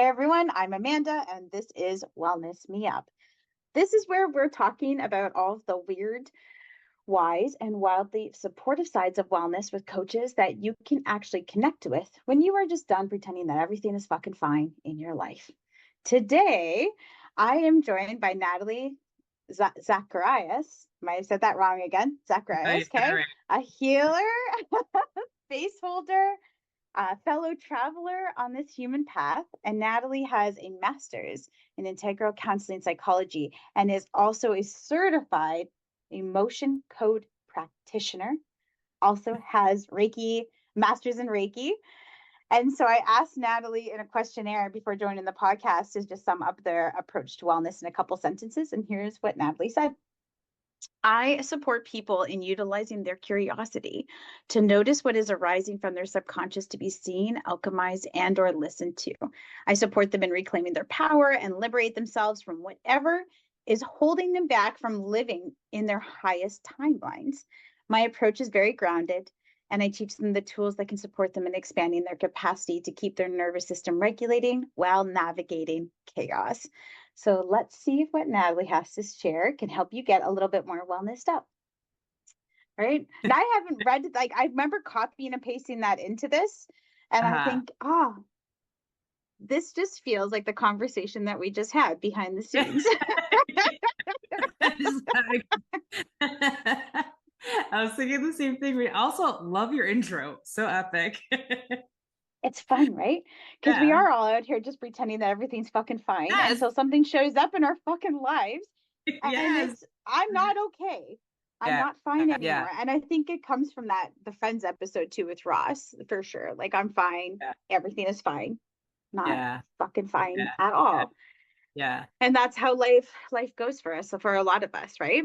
everyone, I'm Amanda, and this is Wellness Me Up. This is where we're talking about all of the weird, wise, and wildly supportive sides of wellness with coaches that you can actually connect with when you are just done pretending that everything is fucking fine in your life. Today, I am joined by Natalie Zacharias. Might have said that wrong again. Zacharias, okay? Right. A healer, space holder, fellow traveler on this human path, and Natalie has a master's in integral counseling psychology and is also a certified emotion code practitioner, also has master's in Reiki. And so I asked Natalie in a questionnaire before joining the podcast to just sum up their approach to wellness in a couple sentences. And here's what Natalie said. I support people in utilizing their curiosity to notice what is arising from their subconscious to be seen, alchemized, and or listened to. I support them in reclaiming their power and liberate themselves from whatever is holding them back from living in their highest timelines. My approach is very grounded, and I teach them the tools that can support them in expanding their capacity to keep their nervous system regulating while navigating chaos. So let's see if what Natalie has to share can help you get a little bit more wellnessed up. Right? And I haven't read, I remember copying and pasting that into this. And I think, this just feels like the conversation that we just had behind the scenes. I was thinking the same thing. We also love your intro. So epic. It's fun, right? Because we are all out here just pretending that everything's fucking fine until something shows up in our fucking lives. And I'm not okay. I'm not fine anymore. And I think it comes from the Friends episode too with Ross, for sure. Like, I'm fine. Everything is fine. Not fucking fine at all. And that's how life goes for us, for a lot of us, right?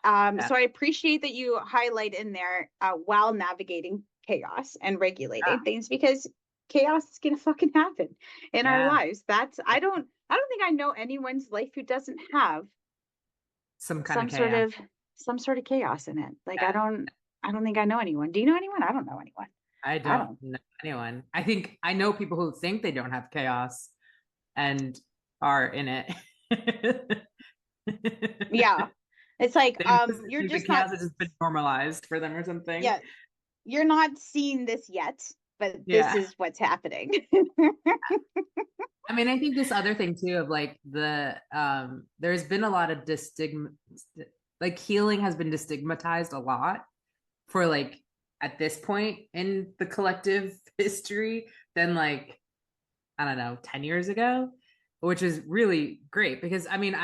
So I appreciate that you highlight in there while navigating chaos and regulating things, because chaos is gonna fucking happen in our lives. I don't think I know anyone's life who doesn't have some sort of chaos in it. Like, I don't think I know anyone. Do you know anyone? I don't know anyone. I don't know anyone. I think I know people who think they don't have chaos and are in it. It's like you're just chaos has just been normalized for them or something. You're not seeing this yet, but this is what's happening. I mean, I think this other thing too of like there's been a lot of like healing has been destigmatized a lot for like at this point in the collective history than like, I don't know, 10 years ago, which is really great because I mean,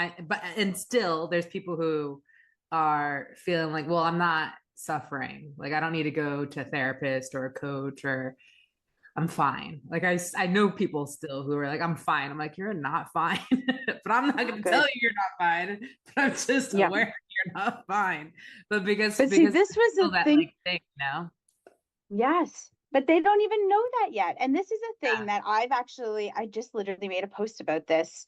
and still there's people who are feeling like, well, I'm not suffering. Like, I don't need to go to a therapist or a coach, or I'm fine. Like, I know people still who are like, I'm fine. I'm like, you're not fine, but I'm not going to tell you you're not fine. But I'm just aware you're not fine. But see, this was a thing, you know? Yes, but they don't even know that yet. And this is a thing that I just literally made a post about this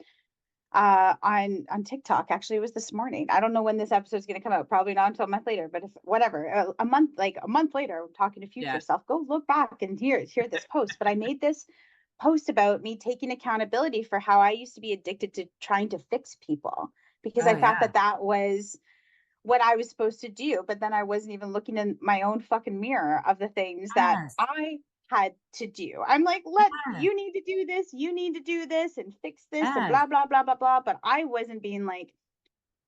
on TikTok. Actually, it was this morning. I don't know when this episode is going to come out, probably not until a month later, but if whatever, a month later, I'm talking to future self, go look back and hear this post. But I made this post about me taking accountability for how I used to be addicted to trying to fix people, because I thought that was what I was supposed to do. But then I wasn't even looking in my own fucking mirror of the things that I had to do. I'm like, you need to do this, you need to do this and fix this and blah, blah, blah, blah, blah. But I wasn't being like,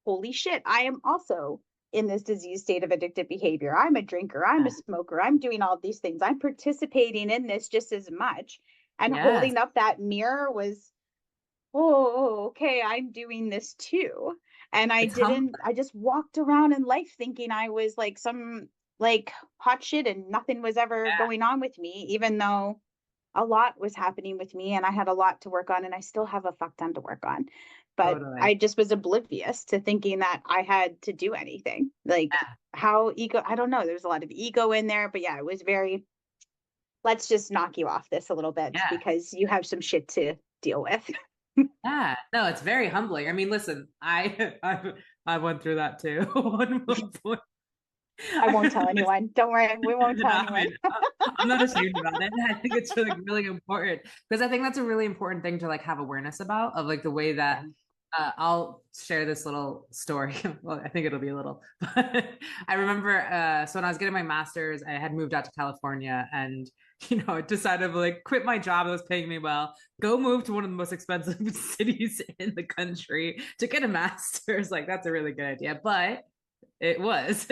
holy shit, I am also in this disease state of addictive behavior. I'm a drinker, I'm a smoker, I'm doing all these things. I'm participating in this just as much. And holding up that mirror was, oh, okay, I'm doing this too. And I just walked around in life thinking I was like some like hot shit and nothing was ever going on with me, even though a lot was happening with me and I had a lot to work on, and I still have a fuck ton to work on. But I just was oblivious to thinking that I had to do anything. Like how ego, I don't know, there's a lot of ego in there, but it was very, let's just knock you off this a little bit because you have some shit to deal with. No, it's very humbling. I mean, listen, I went through that too. I won't tell anyone. Don't worry, we won't tell anyone. I'm not ashamed about it. I think it's really, really important because I think that's a really important thing to like have awareness about of like the way that Yeah. I'll share this little story. Well, I think it'll be a little. But I remember, so when I was getting my master's, I had moved out to California and, I decided to like quit my job that was paying me well, go move to one of the most expensive cities in the country to get a master's. Like, that's a really good idea. But it was,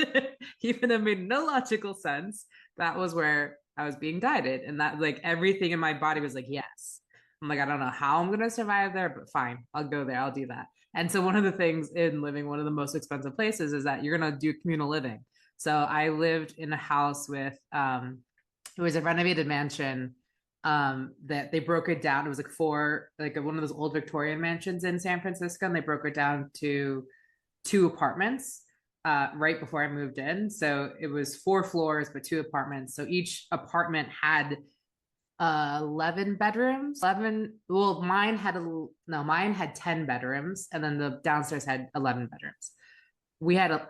even though it made no logical sense, that was where I was being guided. And that, like, everything in my body was like, yes. I'm like, I don't know how I'm going to survive there, but fine, I'll go there. I'll do that. And so, one of the things in living one of the most expensive places is that you're going to do communal living. So, I lived in a house with, it was a renovated mansion that they broke it down. It was like one of those old Victorian mansions in San Francisco, and they broke it down to two apartments right before I moved in. So it was 4 floors, but 2 apartments. So each apartment had 11 bedrooms. 11, well, mine had 10 bedrooms, and then the downstairs had 11 bedrooms. We had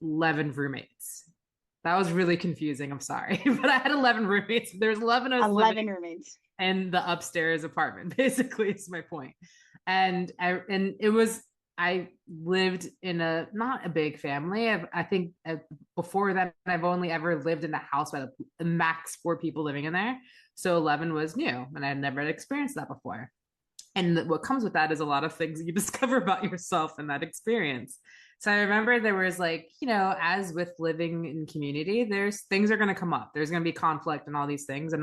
11 roommates. That was really confusing. I'm sorry, but I had 11 roommates. There's 11 of us 11 living roommates. in the upstairs apartment. Basically, is my point. And it was, I lived in not a big family. I think before that, I've only ever lived in a house with a max 4 people living in there. So 11 was new, and I had never experienced that before. And what comes with that is a lot of things you discover about yourself in that experience. So I remember there was like, as with living in community, there's things are going to come up. There's going to be conflict and all these things.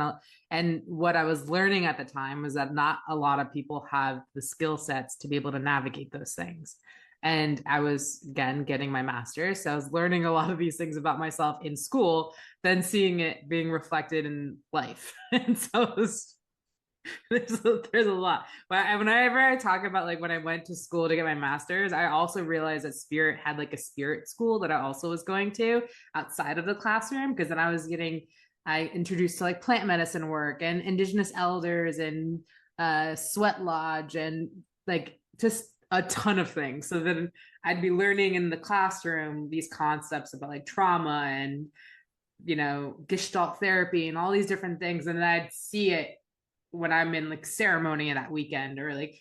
And what I was learning at the time was that not a lot of people have the skill sets to be able to navigate those things. And I was, again, getting my master's. So I was learning a lot of these things about myself in school, then seeing it being reflected in life. And so it was there's a lot. But whenever I talk about like when I went to school to get my master's, I also realized that Spirit had like a spirit school that I also was going to outside of the classroom, because then I introduced to like plant medicine work and indigenous elders and sweat lodge and like just a ton of things. So then I'd be learning in the classroom these concepts about like trauma and Gestalt therapy and all these different things, and then I'd see it when I'm in like ceremony that weekend, or like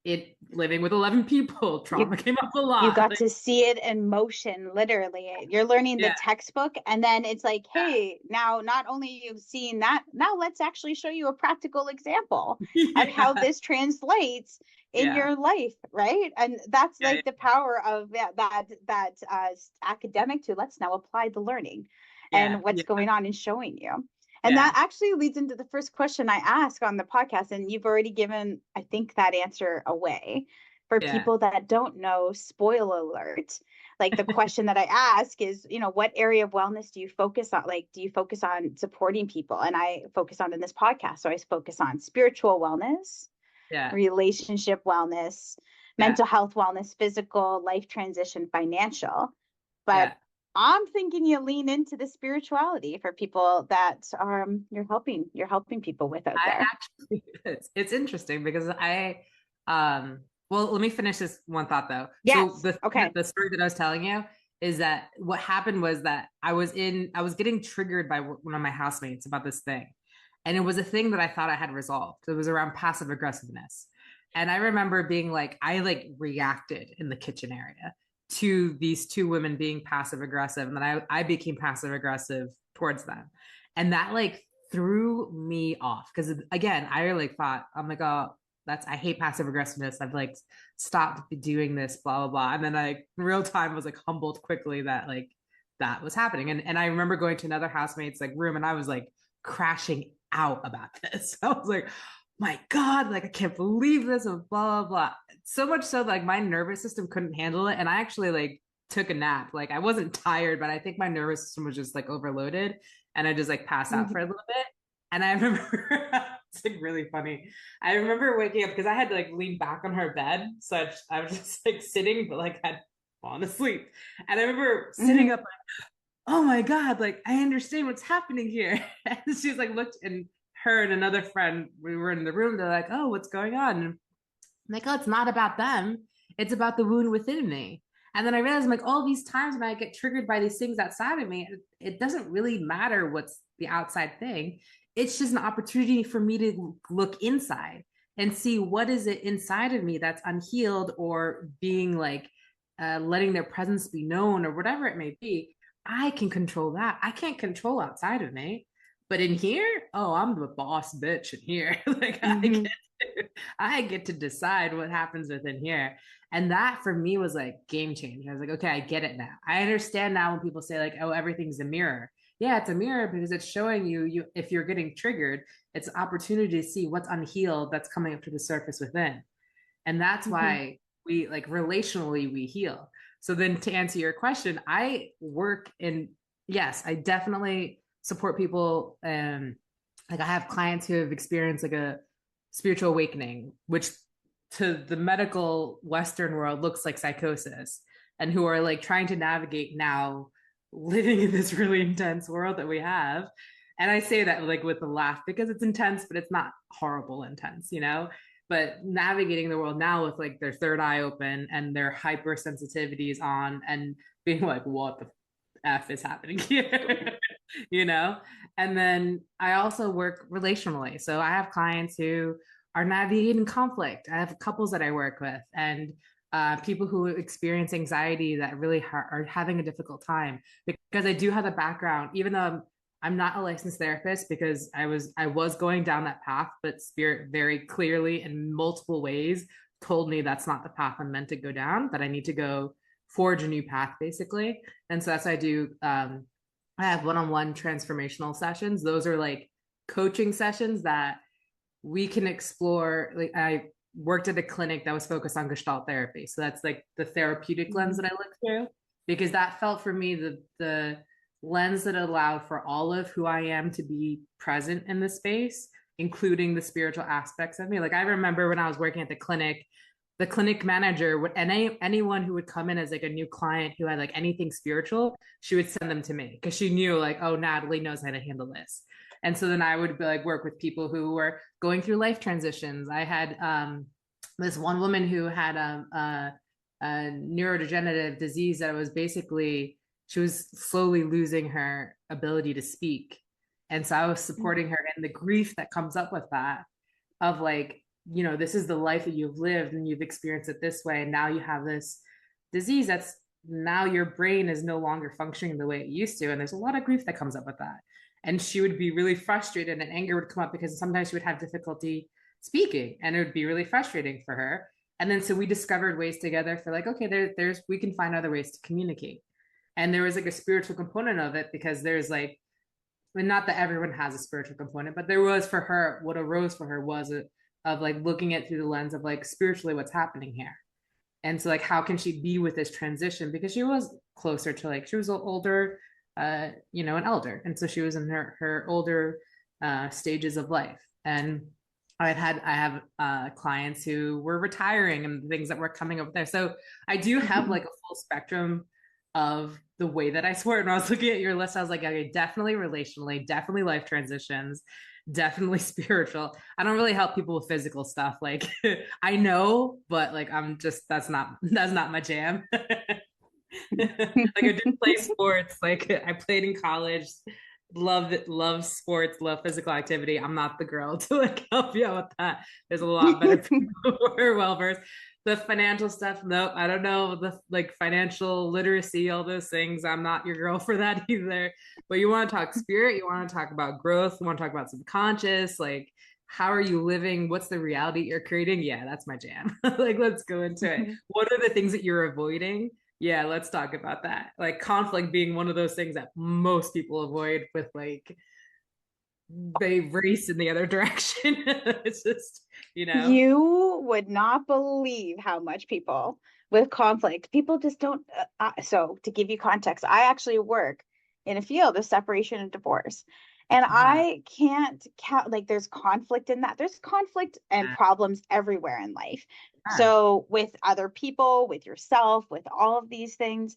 it living with 11 people, trauma came up a You lot. got Like, to see it in motion, literally. You're learning the yeah, textbook, and then it's like, yeah. hey, now not only you've seen that, now let's actually show you a practical example of how Yeah, this translates in yeah, your life, right? And that's yeah, like the power of that academic to let's now apply the learning yeah, and what's yeah, going on and showing you. And yeah, that actually leads into the first question I ask on the podcast, and you've already given, I think, that answer away for yeah, people that don't know, spoil alert. Like the question that I ask is, what area of wellness do you focus on? Like, do you focus on supporting people? And I focus on in this podcast. So I focus on spiritual wellness, yeah, relationship wellness, yeah, mental health wellness, physical, life transition, financial. But yeah. I'm thinking you lean into the spirituality for people that you're helping people with out I there. actually, it's interesting because well, let me finish this one thought though. So Yes. Okay. the story that I was telling you is that what happened was that I was getting triggered by one of my housemates about this thing, and it was a thing that I thought I had resolved. It was around passive aggressiveness, and I remember being like, I like reacted in the kitchen area to these two women being passive aggressive, and then I became passive aggressive towards them, and that like threw me off because again I like thought, I'm like, oh, I hate passive aggressiveness, I've like stopped doing this, blah blah blah. And then I in real time was like humbled quickly that like that was happening. And I remember going to another housemate's like room, and I was like crashing out about this. I was like, my God, like I can't believe this, and blah blah blah. So much so that, like, my nervous system couldn't handle it, and I actually like took a nap. Like I wasn't tired, but I think my nervous system was just like overloaded, and I just like passed out for a Mhm. little bit. And I remember it's like really funny. I remember waking up because I had to like lean back on her bed, so I was just like sitting, but like had fallen asleep. And I remember sitting Mhm. up, like, oh my God, like I understand what's happening here. And she's like looked, and her and another friend, we were in the room, they're like, oh, what's going on? And I'm like, oh, it's not about them. It's about the wound within me. And then I realized I'm like, all these times when I get triggered by these things outside of me, it doesn't really matter what's the outside thing. It's just an opportunity for me to look inside and see what is it inside of me that's unhealed or being like letting their presence be known or whatever it may be. I can control that. I can't control outside of me. But in here, oh, I'm the boss bitch in here. Like Mm-hmm. I get to decide what happens within here. And that for me was like game changer. I was like, okay, I get it now. I understand now when people say like, oh, everything's a mirror. Yeah, it's a mirror because it's showing you if you're getting triggered, it's an opportunity to see what's unhealed that's coming up to the surface within. And that's Mm-hmm. why we like relationally we heal. So then to answer your question, I work in, yes, I definitely support people. And like I have clients who have experienced like a spiritual awakening, which to the medical Western world looks like psychosis, and who are like trying to navigate now living in this really intense world that we have. And I say that like with a laugh because it's intense, but it's not horrible intense, you know? But navigating the world now with like their third eye open and their hypersensitivities on and being like, what the F is happening here? You know? And then I also work relationally. So I have clients who are navigating conflict. I have couples that I work with and people who experience anxiety that really are having a difficult time because I do have a background, even though I'm not a licensed therapist because I was going down that path, but spirit very clearly in multiple ways told me that's not the path I'm meant to go down, that I need to go forge a new path basically. And so that's what I do. I have one-on-one transformational sessions. Those are like coaching sessions that we can explore. Like I worked at a clinic that was focused on Gestalt therapy. So that's like the therapeutic lens that I look through because that felt for me the lens that allowed for all of who I am to be present in the space, including the spiritual aspects of me. Like I remember when I was working at the clinic manager would anyone who would come in as like a new client who had like anything spiritual, she would send them to me because she knew like, oh, Natalie knows how to handle this. And so then I would be like work with people who were going through life transitions. I had this one woman who had a neurodegenerative disease that was basically she was slowly losing her ability to speak. And so I was supporting her in the grief that comes up with that of like, you know, this is the life that you've lived and you've experienced it this way. And now you have this disease that's now your brain is no longer functioning the way it used to. And there's a lot of grief that comes up with that. And she would be really frustrated and anger would come up because sometimes she would have difficulty speaking and it would be really frustrating for her. And then so we discovered ways together for like, okay, there's we can find other ways to communicate. And there was like a spiritual component of it because there's like, and not that everyone has a spiritual component, but there was for her, what arose for her was of like looking at through the lens of like spiritually what's happening here. And so like how can she be with this transition because she was closer to like she was older, you know, an elder, and so she was in her older stages of life. And I have clients who were retiring and things that were coming up there. So I do have like a full spectrum of the way that I swear. And I was looking at your list, I was like, okay, definitely relationally, definitely life transitions, definitely spiritual. I don't really help people with physical stuff. Like I know, but like I'm just that's not my jam. Like I did play sports. Like I played in college. Love it, love sports, love physical activity. I'm not the girl to like help you out with that. There's a lot better people who are well versed. The financial stuff, no, I don't know. The like financial literacy, all those things. I'm not your girl for that either. But you want to talk spirit, you want to talk about growth, you want to talk about subconscious, like how are you living? What's the reality you're creating? Yeah, that's my jam. Like, let's go into it. What are the things that you're avoiding? Yeah, let's talk about that. Like conflict being one of those things that most people avoid with like they race in the other direction. It's just, you know. You would not believe how much people with conflict, people just don't. So, to give you context, I actually work in a field of separation and divorce. And Uh-huh. I can't count, like, there's conflict in that. There's conflict and problems everywhere in life. Yeah. So, with other people, with yourself, with all of these things.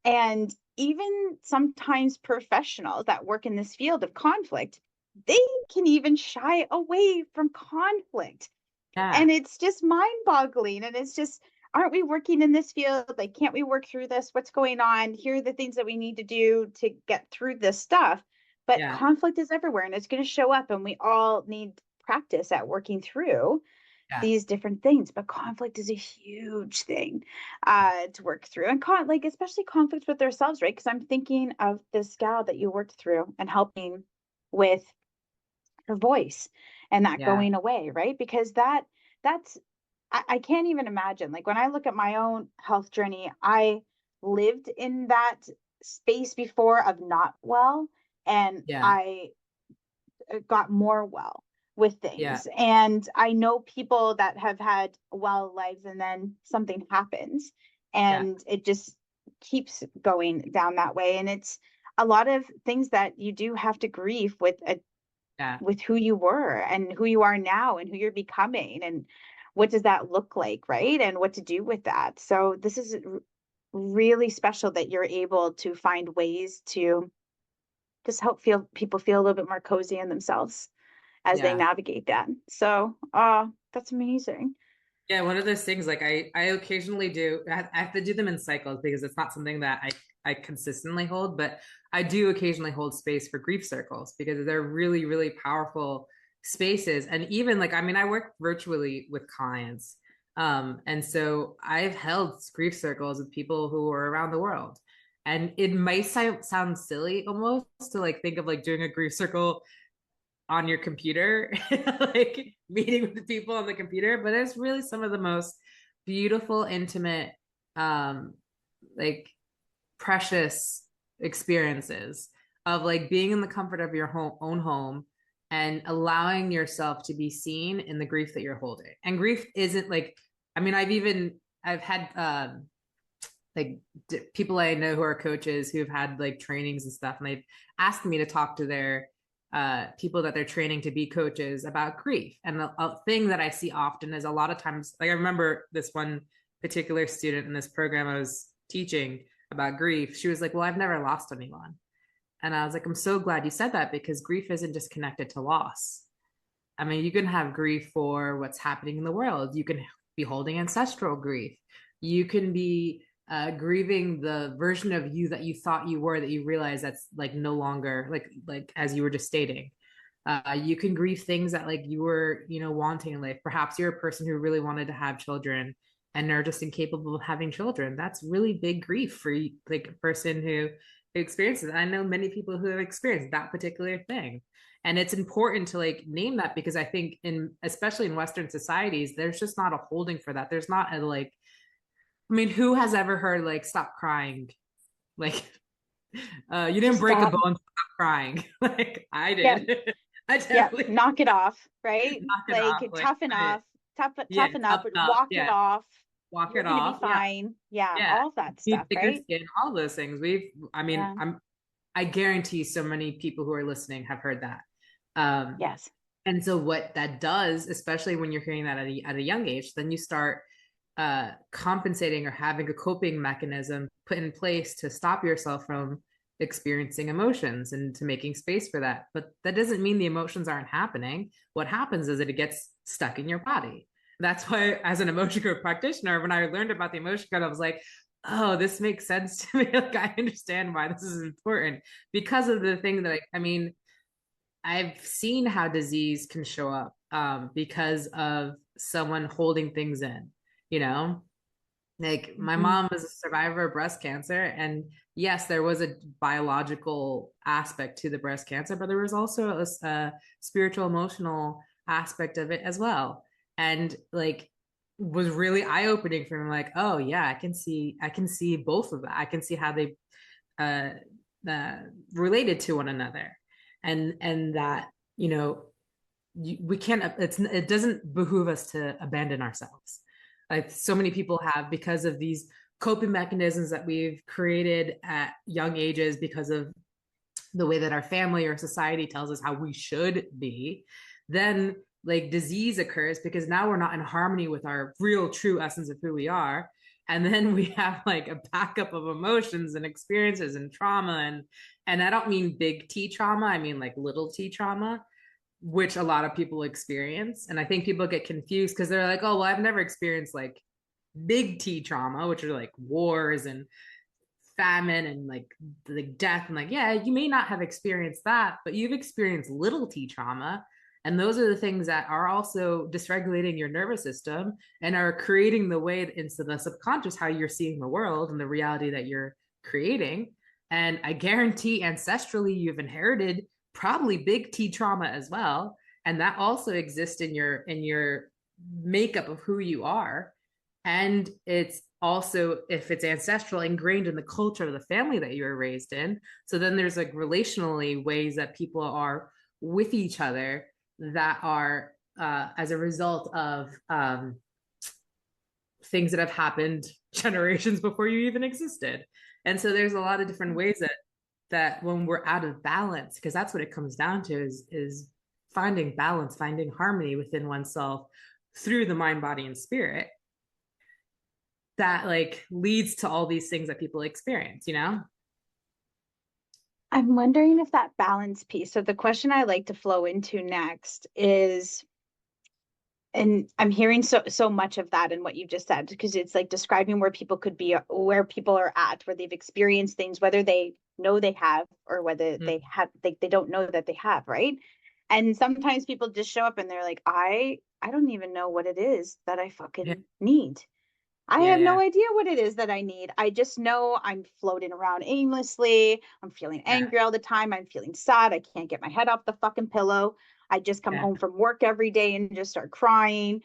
And even sometimes professionals that work in this field of conflict, they can even shy away from conflict, Yeah. and it's just mind boggling. And it's just, aren't we working in this field? Like, can't we work through this? What's going on? Here are the things that we need to do to get through this stuff. But Yeah. conflict is everywhere and it's going to show up, and we all need practice at working through Yeah. these different things. But conflict is a huge thing to work through, and like especially conflict with ourselves, right? Because I'm thinking of this gal that you worked through and helping with her voice and that Yeah. going away, right? Because that's I can't even imagine. Like when I look at my own health journey, I lived in that space before of not well, and Yeah. I got more well with Yeah. things. And I know people that have had well lives and then something happens Yeah. and it just keeps going down that way. And it's a lot of things that you do have to grieve Yeah. with who you were and who you are now and who you're becoming, and what does that look like, right? And what to do with that. So this is really special that you're able to find ways to just help people feel a little bit more cozy in themselves as they Yeah. navigate that. So, that's amazing. Yeah, one of those things like I occasionally do. I have to do them in cycles because it's not something that I consistently hold, but I do occasionally hold space for grief circles because they're really really powerful spaces. And even like I mean I work virtually with clients. And so I've held grief circles with people who are around the world. And it might sound silly almost to like think of like doing a grief circle on your computer, like meeting with the people on the computer, but it's really some of the most beautiful, intimate, um, like precious experiences of like being in the comfort of your own home and allowing yourself to be seen in the grief that you're holding. And grief isn't like, I mean, I've had like people I know who are coaches who've had like trainings and stuff, and they've asked me to talk to their people that they're training to be coaches about grief. And a thing that I see often is a lot of times, like I remember this one particular student in this program I was teaching about grief. She was like, "Well, I've never lost anyone," and I was like, "I'm so glad you said that because grief isn't just connected to loss. I mean, you can have grief for what's happening in the world. You can be holding ancestral grief. You can be grieving the version of you that you thought you were that you realize that's like no longer like as you were just stating. You can grieve things that like you were wanting in life. Perhaps you're a person who really wanted to have children and are just incapable of having children. That's really big grief for like a person who experiences it. I know many people who have experienced that particular thing, and it's important to like name that because I think in especially in Western societies there's just not a holding for that. There's not a like, I mean, who has ever heard like stop crying, like you didn't Just break a stop. bone, stop crying. Like I Yeah, did. I yeah. definitely Knock it off, right? knock it Like off, like toughen off, yeah, toughen up, tough enough, walk it yeah, off. walk You're it gonna be off, yeah, fine. Yeah, yeah, all of that be stuff, thicker right? skin, all those things. I mean, Yeah. I guarantee so many people who are listening have heard that. um Yes. And so what that does, especially when you're hearing that at a young age, then you start compensating or having a coping mechanism put in place to stop yourself from experiencing emotions and to making space for that. But that doesn't mean the emotions aren't happening. What happens is that it gets stuck in your body. That's why, as an emotion code practitioner, when I learned about the emotion code, I was like, oh, this makes sense to me. Like, I understand why this is important because of the thing that I mean, I've seen how disease can show up because of someone holding things in, you know? Like my Hmm. mom was a survivor of breast cancer. And yes, there was a biological aspect to the breast cancer, but there was also a spiritual, emotional aspect of it as well. And like, was really eye-opening for me, like, oh yeah, I can see both of that. I can see how they uh, uh related to one another, and that we can't, it doesn't behoove us to abandon ourselves like so many people have because of these coping mechanisms that we've created at young ages because of the way that our family or society tells us how we should be. Then like disease occurs because now we're not in harmony with our real true essence of who we are. And then we have like a backup of emotions and experiences and trauma, and I don't mean big T trauma, I mean like little T trauma, which a lot of people experience. And I think people get confused because they're like, oh, well, I've never experienced like big T trauma, which are like wars and famine and like death, and like, yeah, you may not have experienced that, but you've experienced little T trauma. And those are the things that are also dysregulating your nervous system and are creating the way into the subconscious how you're seeing the world and the reality that you're creating. And I guarantee ancestrally you've inherited probably big T trauma as well. And that also exists in your makeup of who you are. And it's also, if it's ancestral, ingrained in the culture of the family that you were raised in. So then there's like relationally ways that people are with each other that are as a result of things that have happened generations before you even existed. And so there's a lot of different ways that when we're out of balance, because that's what it comes down to, is finding balance, finding harmony within oneself through the mind, body, and spirit, that like leads to all these things that people experience, you know? I'm wondering if that balance piece. So the question I like to flow into next is, and I'm hearing so much of that in what you just said, because it's like describing where people could be, where people are at, where they've experienced things, whether they know they have or whether they have, they don't know that they have, right? And sometimes people just show up and they're like, I don't even know what it is that I Yeah, fucking need. I yeah, have no yeah, idea what it is that I need. I just know I'm floating around aimlessly. I'm feeling yeah, angry all the time. I'm feeling sad. I can't get my head off the fucking pillow. I just come yeah. home from work every day and just start crying.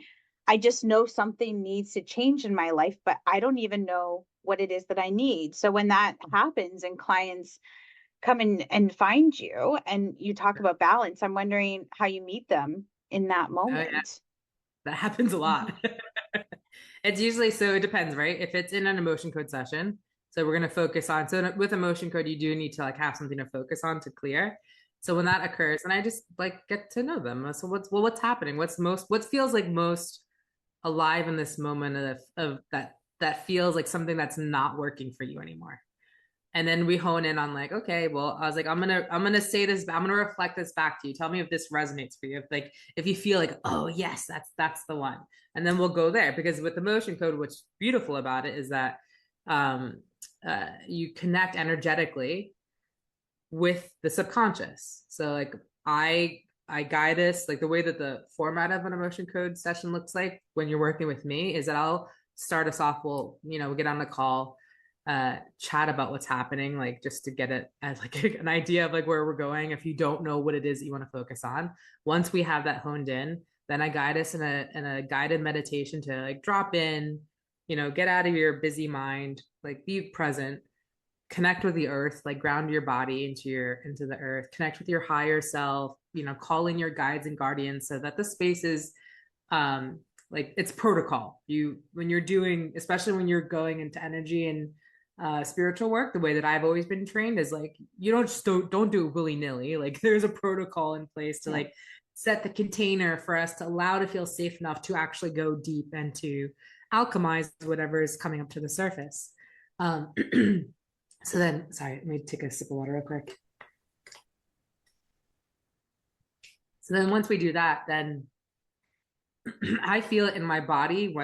I just know something needs to change in my life, but I don't even know what it is that I need. So when that happens and clients come in and find you and you talk about balance, I'm wondering how you meet them in that Oh yeah, moment. that happens a Mhm. lot. It's usually, so it depends, right? If it's in an emotion code session, so we're going to focus on, so with emotion code, you do need to like have something to focus on to clear. So when that occurs, and I just like get to know them. So what's happening? What feels like most alive in this moment of that feels like something that's not working for you anymore. And then we hone in on like, okay, well, I was like, I'm gonna say this, I'm gonna reflect this back to you. Tell me if this resonates for you. If you feel like, oh yes, that's the one. And then we'll go there. Because with emotion code, what's beautiful about it is that um you connect energetically with the subconscious. So like I guide this, like the way that the format of an emotion code session looks like when you're working with me is that I'll start us off. We'll get on the call, chat about what's happening, like just to get it as like an idea of like where we're going. If you don't know what it is that you want to focus on, once we have that honed in, then I guide us in a guided meditation to like drop in, get out of your busy mind, like be present, connect with the earth, like ground your body into the earth, connect with your higher self, call in your guides and guardians so that the space is like it's protocol. When you're doing, especially when you're going into energy and spiritual work, the way that I've always been trained is like you don't do it willy-nilly. Like there's a protocol in place to Yeah. like set the container for us to allow to feel safe enough to actually go deep and to alchemize whatever is coming up to the surface. um So then, sorry, let me take a sip of water real quick. So then once we do that, then I feel it in my body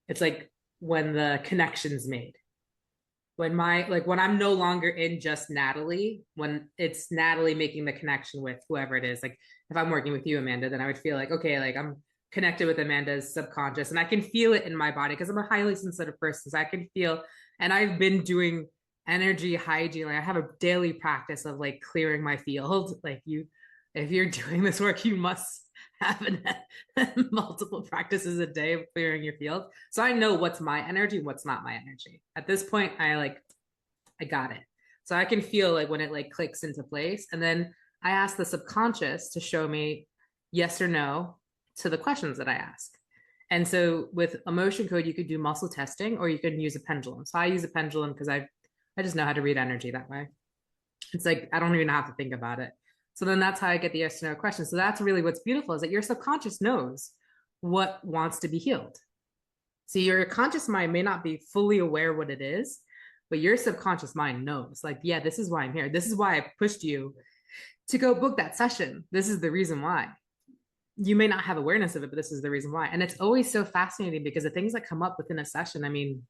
it's like when the connection's made. When I'm no longer in just Natalie, when it's Natalie making the connection with whoever it is. Like if I'm working with you, Amanda, then I would feel like, okay, like I'm connected with Amanda's subconscious and I can feel it in my body because I'm a highly sensitive person. So I can feel, and I've been doing energy hygiene. Like I have a daily practice of like clearing my field. If you're doing this work, you must have multiple practices a day of clearing your field. So I know what's my energy, what's not my energy. At this point, I got it. So I can feel like when it like clicks into place. And then I ask the subconscious to show me yes or no to the questions that I ask. And so with emotion code, you could do muscle testing or you could use a pendulum. So I use a pendulum because I just know how to read energy that way. It's like I don't even have to think about it. So then that's how I get the yes or no question. So that's really what's beautiful is that your subconscious knows what wants to be healed. So your conscious mind may not be fully aware what it is, but your subconscious mind knows, like, yeah, this is why I'm here. This is why I pushed you to go book that session. This is the reason why. you may not have awareness of it, but this is the reason why. And it's always so fascinating because the things that come up within a session, I mean,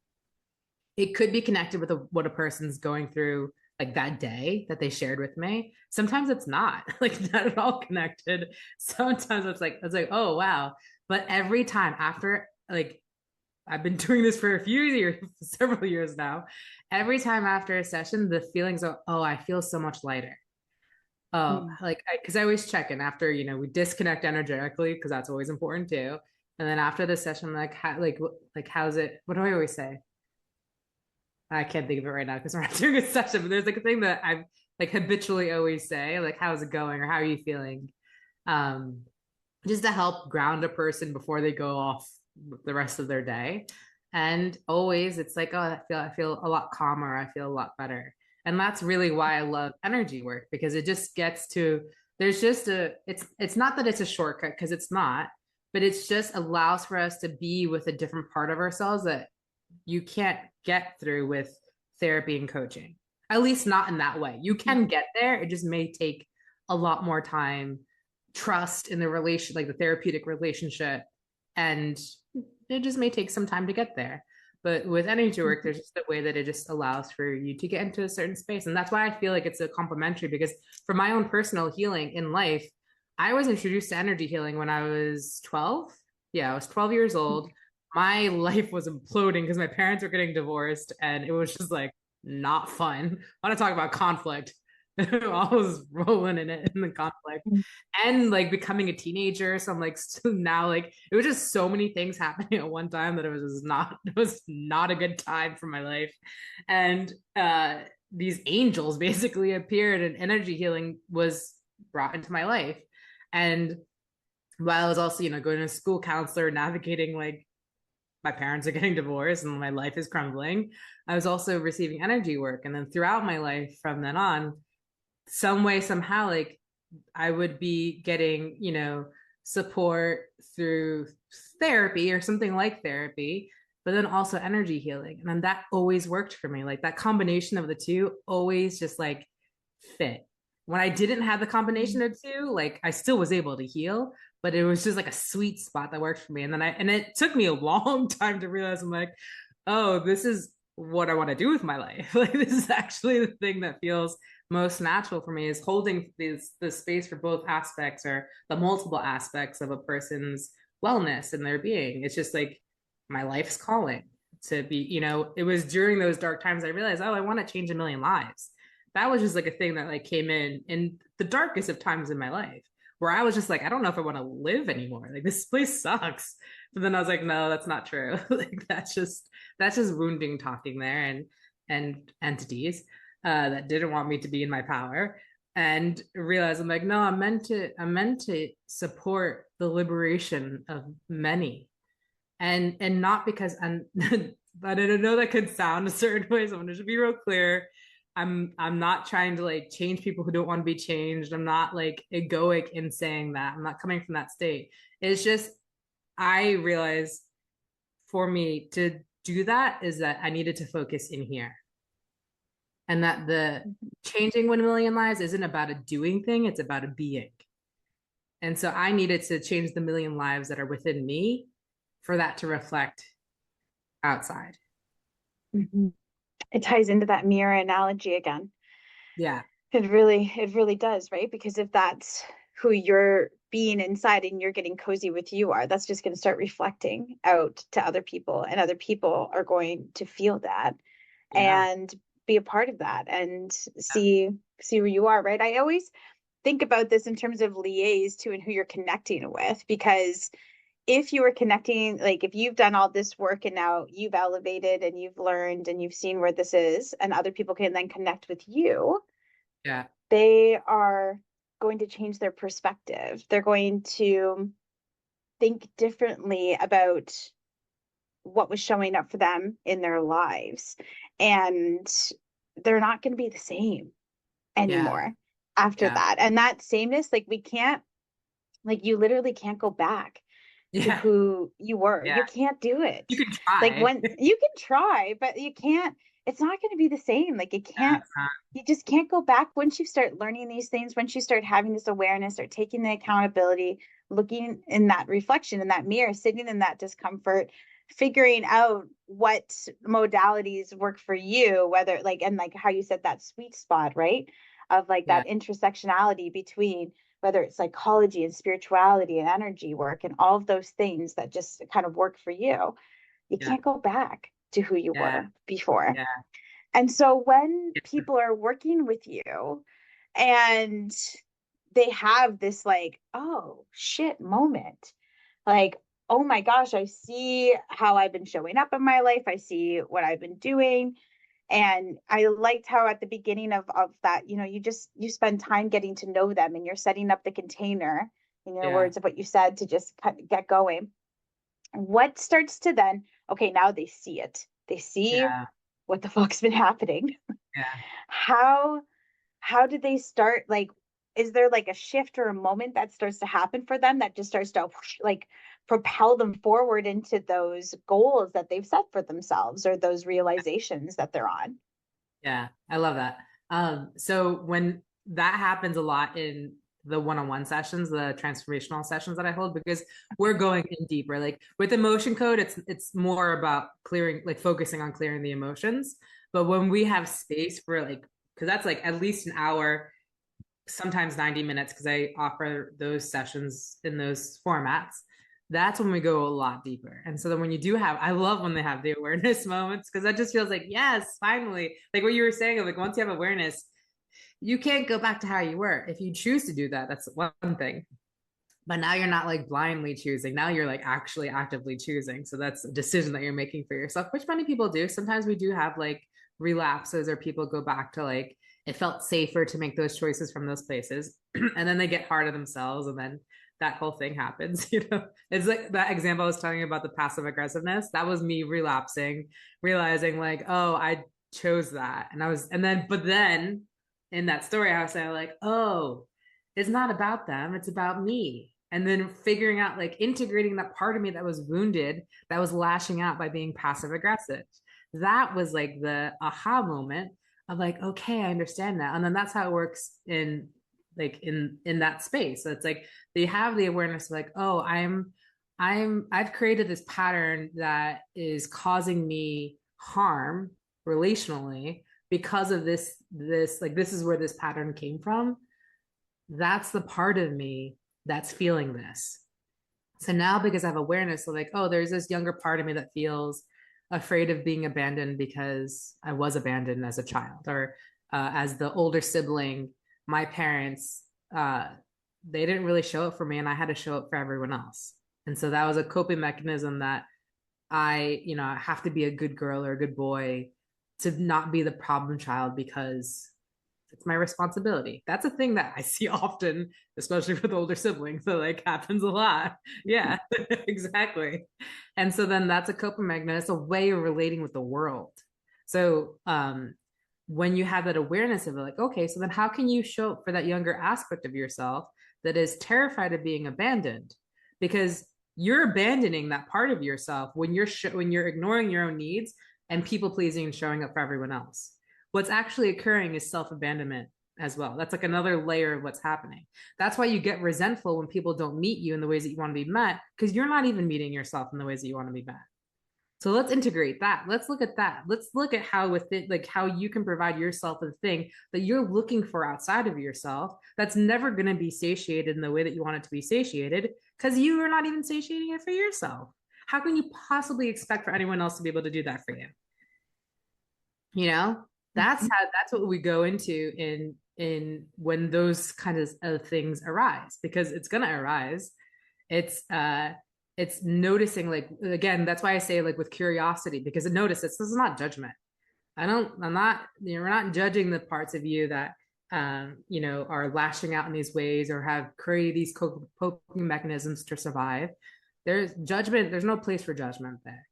it could be connected with what a person's going through like that day that they shared with me. Sometimes it's not like not at all connected. Sometimes it's like, oh wow. But every time after, like, I've been doing this for a few years, several years now. Every time after a session, the feelings are, oh, I feel so much lighter. Oh, Mm. like, because I always check in after, we disconnect energetically, because that's always important too. And then after the session, I'm like, like, how's it? What do I always say? I can't think of it right now because we're not doing a session, but there's like a thing that I like habitually always say, like, how's it going or how are you feeling? Um, just to help ground a person before they go off the rest of their day. And always it's like, oh, I feel a lot calmer, I feel a lot better. And that's really why I love energy work, because it just gets to, there's just it's not that it's a shortcut, because it's not, but it's just allows for us to be with a different part of ourselves that you can't get through with therapy and coaching. At least not in that way. You can get there. It just may take a lot more time, trust in the relation, like the therapeutic relationship, and it just may take some time to get there. But with energy work, there's just a way that it just allows for you to get into a certain space. And that's why I feel like it's a complementary, because for my own personal healing in life, I was introduced to energy healing when I was 12. Yeah, I was 12 years old. My life was imploding because my parents were getting divorced and it was just like not fun. I want to talk about conflict. I was rolling in it in the conflict and like becoming a teenager. So I'm like, so now like it was just so many things happening at one time that it was not a good time for my life. And these angels basically appeared and energy healing was brought into my life. And while I was also, going to a school counselor, navigating like my parents are getting divorced and my life is crumbling, I was also receiving energy work. And then throughout my life from then on, some way, somehow, like I would be getting, support through therapy or something like therapy, but then also energy healing. And then that always worked for me. Like that combination of the two always just like fit. When I didn't have the combination of two, like I still was able to heal, but it was just like a sweet spot that worked for me. And then and it took me a long time to realize I'm like, oh, this is what I want to do with my life. Like this is actually the thing that feels most natural for me, is holding the space for both aspects or the multiple aspects of a person's wellness and their being. It's just like my life's calling to be, it was during those dark times I realized, oh, I want to change a million lives. That was just like a thing that like came in the darkest of times in my life, where I was just like, I don't know if I want to live anymore. Like this place sucks. But then I was like, no, that's not true. Like that's just wounding talking there, and entities that didn't want me to be in my power. And realize I'm like, no, I'm meant to support the liberation of many, and not because I'm. But I don't know, that could sound a certain way, so I'm gonna be real clear. I'm not trying to like change people who don't want to be changed. I'm not like egoic in saying that. I'm not coming from that state. It's just I realized for me to do that is that I needed to focus in here. And that the changing 1 million lives isn't about a doing thing, it's about a being. And so I needed to change the million lives that are within me for that to reflect outside. Mhm. It ties into that mirror analogy again. Yeah. It really does, right? Because if that's who you're being inside and you're getting cozy with you are, that's just going to start reflecting out to other people, and other people are going to feel that Yeah. and be a part of that and see where you are, right? I always think about this in terms of liaise to and who you're connecting with, because if you are connecting, like if you've done all this work and now you've elevated and you've learned and you've seen where this is, and other people can then connect with you, Yeah. they are going to change their perspective. They're going to think differently about what was showing up for them in their lives. And they're not going to be the same Yeah. anymore after Yeah. that. And that sameness, like we can't, like you literally can't go back to Yeah. who you were. Yeah. You can't do You it. can Like try. when you can try, but you can't, it's not going to be the same. Like it Yeah, can't, it's not. you just can't go back once you start learning these things, once you start having this awareness or taking the accountability, looking in that reflection in that mirror, sitting in that discomfort, figuring out what modalities work for you, whether like, and like how you said that sweet spot, right? Of like Yeah. that intersectionality between whether it's psychology and spirituality and energy work and all of those things that just kind of work for you. You Yeah. can't go back to who you Yeah. were before. Yeah. And so when people are working with you and they have this like, oh shit moment, like, oh my gosh, I see how I've been showing up in my life. I see what I've been doing. And I liked how at the beginning of that, you spend time getting to know them and you're setting up the container, in your Yeah. words of what you said, to just get going. What starts to then, okay, now they see it. They see Yeah. what the fuck's been happening. Yeah. how how did they start, like, is there like a shift or a moment that starts to happen for them that just starts to whoosh, like propel them forward into those goals that they've set for themselves or those realizations that they're on? Yeah, I love that. So when that happens a lot in the one-on-one sessions, the transformational sessions that I hold, because we're going in deeper. Like with emotion code, it's more about clearing, like focusing on clearing the emotions. But when we have space for like, because that's like at least an hour, sometimes 90 minutes, because I offer those sessions in those formats. That's when we go a lot deeper. And so then when you do have, I love when they have the awareness moments, because that just feels like, yes, finally, like what you were saying, like once you have awareness, you can't go back to how you were. If you choose to do that, that's one thing. But now you're not like blindly choosing. Now you're like actually actively choosing. So that's a decision that you're making for yourself, which many people do. Sometimes we do have like relapses, or people go back to like, it felt safer to make those choices from those places. And then they get hard on themselves. And then that whole thing happens. It's like that example I was telling you about, the passive aggressiveness. That was me relapsing, realizing like, oh, I chose that. But then in that story, I was saying like, oh, it's not about them, it's about me. And then figuring out, like integrating that part of me that was wounded, that was lashing out by being passive aggressive. That was like the aha moment of like, okay, I understand that. And then that's how it works in like in that space. So it's like they have the awareness of like, oh, I've created this pattern that is causing me harm relationally because of this like, this is where this pattern came from. That's the part of me that's feeling this. So now, because I have awareness of like, oh, there's this younger part of me that feels afraid of being abandoned because I was abandoned as a child, or as the older sibling, my parents, they didn't really show up for me, and I had to show up for everyone else. And so that was a coping mechanism that I have to be a good girl or a good boy to not be the problem child, because it's my responsibility. That's a thing that I see often, especially with older siblings. So like happens a lot. Yeah, exactly. And so then that's a coping mechanism. It's a way of relating with the world. So when you have that awareness of it, like, okay, so then how can you show up for that younger aspect of yourself that is terrified of being abandoned? Because you're abandoning that part of yourself when you're ignoring your own needs and people pleasing and showing up for everyone else. What's actually occurring is self-abandonment as well. That's like another layer of what's happening. That's why you get resentful when people don't meet you in the ways that you want to be met, because you're not even meeting yourself in the ways that you want to be met. So let's integrate that. Let's look at that. Let's look at how within, like how you can provide yourself a thing that you're looking for outside of yourself that's never going to be satiated in the way that you want it to be satiated, because you are not even satiating it for yourself. How can you possibly expect for anyone else to be able to do that for you? You know, that's what we go into in when those kinds of things arise, because it's going to arise. It's uh it's noticing, like, again, that's why I say like with curiosity, because notice this is not judgment. I'm not, we're not judging the parts of you that are lashing out in these ways or have created these coping mechanisms to survive. There's no place for judgment there.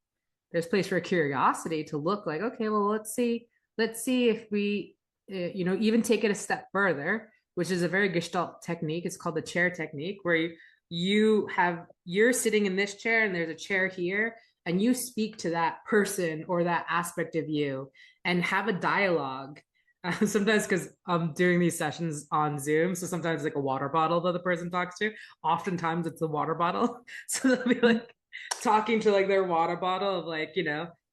There's place for curiosity to look like, okay, well, let's see if we even take it a step further, which is a very gestalt technique. It's called the chair technique, where you're sitting in this chair and there's a chair here, and you speak to that person or that aspect of you and have a dialogue sometimes because I'm doing these sessions on Zoom, so sometimes like a water bottle that the person talks to. Oftentimes it's the water bottle, so they'll be Mhm. like talking to like their water bottle of like,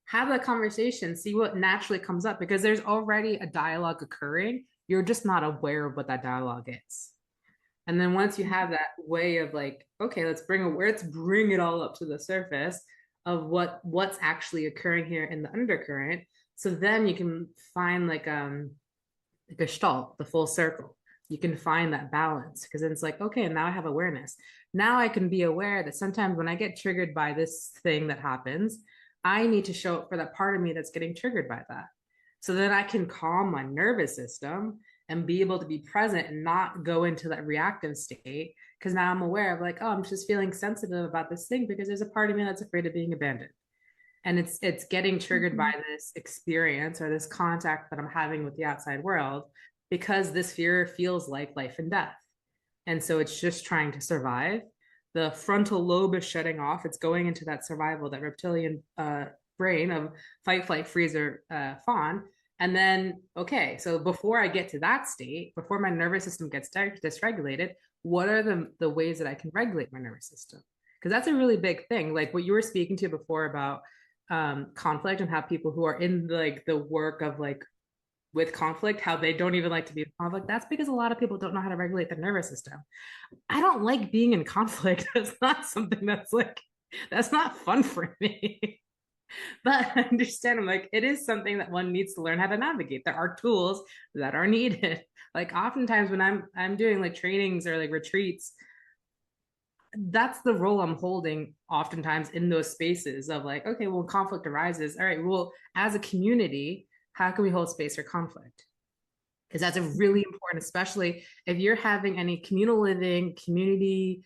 have a conversation, see what naturally comes up because there's already a dialogue occurring. You're just not aware of what that dialogue is. And then once you have that way of like, okay, let's bring it all up to the surface of what's actually occurring here in the undercurrent. So then you can find like a gestalt, the full circle. You can find that balance because it's like, okay, now I have awareness. Now I can be aware that sometimes when I get triggered by this thing that happens, I need to show up for that part of me that's getting triggered by that. So then I can calm my nervous system and be able to be present and not go into that reactive state because now I'm aware of like, oh, I'm just feeling sensitive about this thing because there's a part of me that's afraid of being abandoned. And it's getting triggered by Mhm. this experience or this contact that I'm having with the outside world because this fear feels like life and death. And so it's just trying to survive. The frontal lobe is shutting off. It's going into that survival, that reptilian brain of fight, flight, freeze, or fawn. And then, okay, so before I get to that state, before my nervous system gets dysregulated, what are the ways that I can regulate my nervous system? Because that's a really big thing. Like what you were speaking to before about conflict and how people who are in like the work of like with conflict, how they don't even like to be in conflict. That's because a lot of people don't know how to regulate their nervous system. I don't like being in conflict. That's not something that's like, that's not fun for me. But I understand, I'm like, it is something that one needs to learn how to navigate. There are tools that are needed. Like oftentimes when I'm doing like trainings or like retreats, that's the role I'm holding oftentimes in those spaces of like, okay, well, conflict arises. All right, well, as a community, how can we hold space for conflict? Because that's a really important, especially if you're having any communal living, community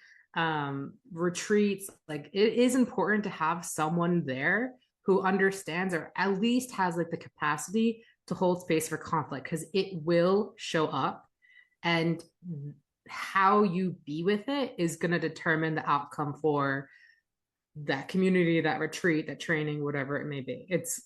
retreats. Like it is important to have someone there who understands or at least has like the capacity to hold space for conflict because it will show up, and how you be with it is going to determine the outcome for that community, that retreat, that training, whatever it may be. It's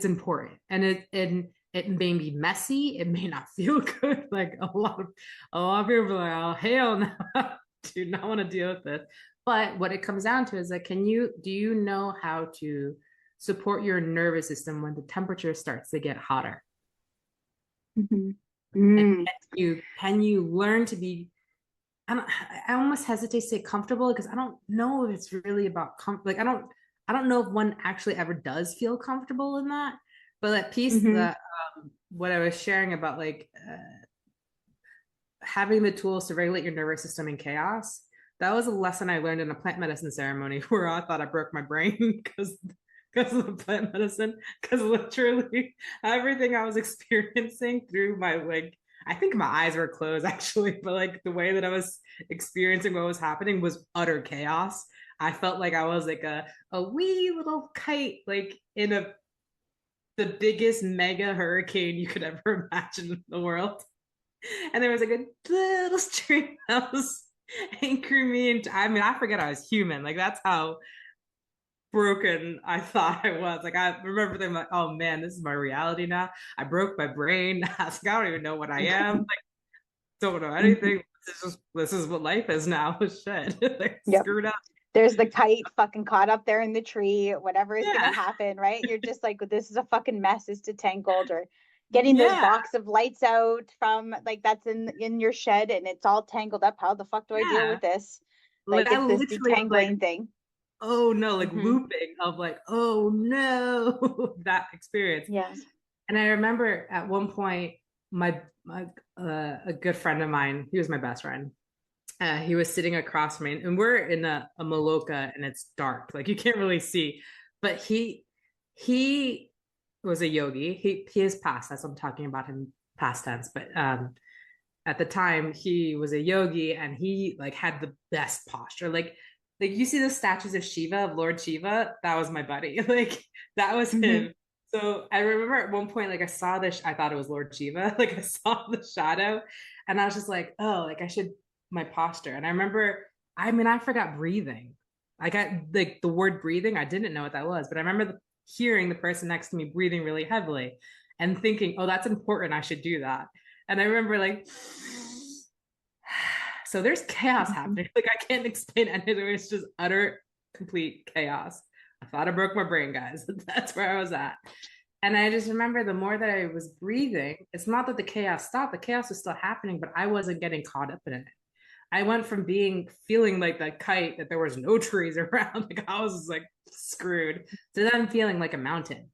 important, and it may be messy. It may not feel good. Like a lot of people are like, oh hell no, do not want to deal with this. But what it comes down to is like, do you know how to support your nervous system when the temperature starts to get hotter? Mhm. And Mm. can you learn to be, I almost hesitate to say comfortable because I don't know if it's really about like I don't know if one actually ever does feel comfortable in that. But that piece Mhm. that what I was sharing about like having the tools to regulate your nervous system in chaos, that was a lesson I learned in a plant medicine ceremony where I thought I broke my brain because of the plant medicine. Because literally everything I was experiencing through my like, I think my eyes were closed actually, but like the way that I was experiencing what was happening was utter chaos. I felt like I was like a wee little kite, like in the biggest mega hurricane you could ever imagine in the world. And there was like a little stream that was anchoring me into, I mean, I forget I was human. Like that's how broken I thought I was. Like I remember thinking like, oh man, this is my reality now. I broke my brain. I was like, I don't even know what I am. Like don't know Mhm. anything. This is what life is now. Shit. Like Yep. screwed up. There's the kite fucking caught up there in the tree, whatever is gonna Yeah. happen, right? You're just like, this is a fucking mess, it's detangled, or getting this Yeah. box of lights out from like that's in your shed and it's all tangled up. How the fuck do I deal Yeah. with this? Like Like I it's this literally was like, detangling thing. oh no, like Hmm. looping of like, oh no, that experience. Yes. And I remember at one point, my a good friend of mine, he was my best friend. He was sitting across from me, and we're in a maloka, and it's dark, like you can't really see. But he was a yogi. He is past. That's what I'm talking about him past tense. But at the time, he was a yogi, and he like had the best posture. Like you see the statues of Shiva, of Lord Shiva. That was my buddy. Like that was Hmm. him. So I remember at one point, like I saw this, I thought it was Lord Shiva. Like I saw the shadow, and I was just like, oh, like I should my posture. And I remember, I mean, I forgot breathing. I got like the word breathing. I didn't know what that was, but I remember hearing the person next to me breathing really heavily. and thinking, oh, that's important, I should do that. And I remember like, so there's chaos Mhm. happening. Like I can't explain anything. It was just utter, complete chaos. I thought I broke my brain, guys. That's where I was at. And I just remember the more that I was breathing, it's not that the chaos stopped, the chaos was still happening, but I wasn't getting caught up in it. I went from being feeling like that kite that there was no trees around, like I was like screwed, to then feeling like a mountain.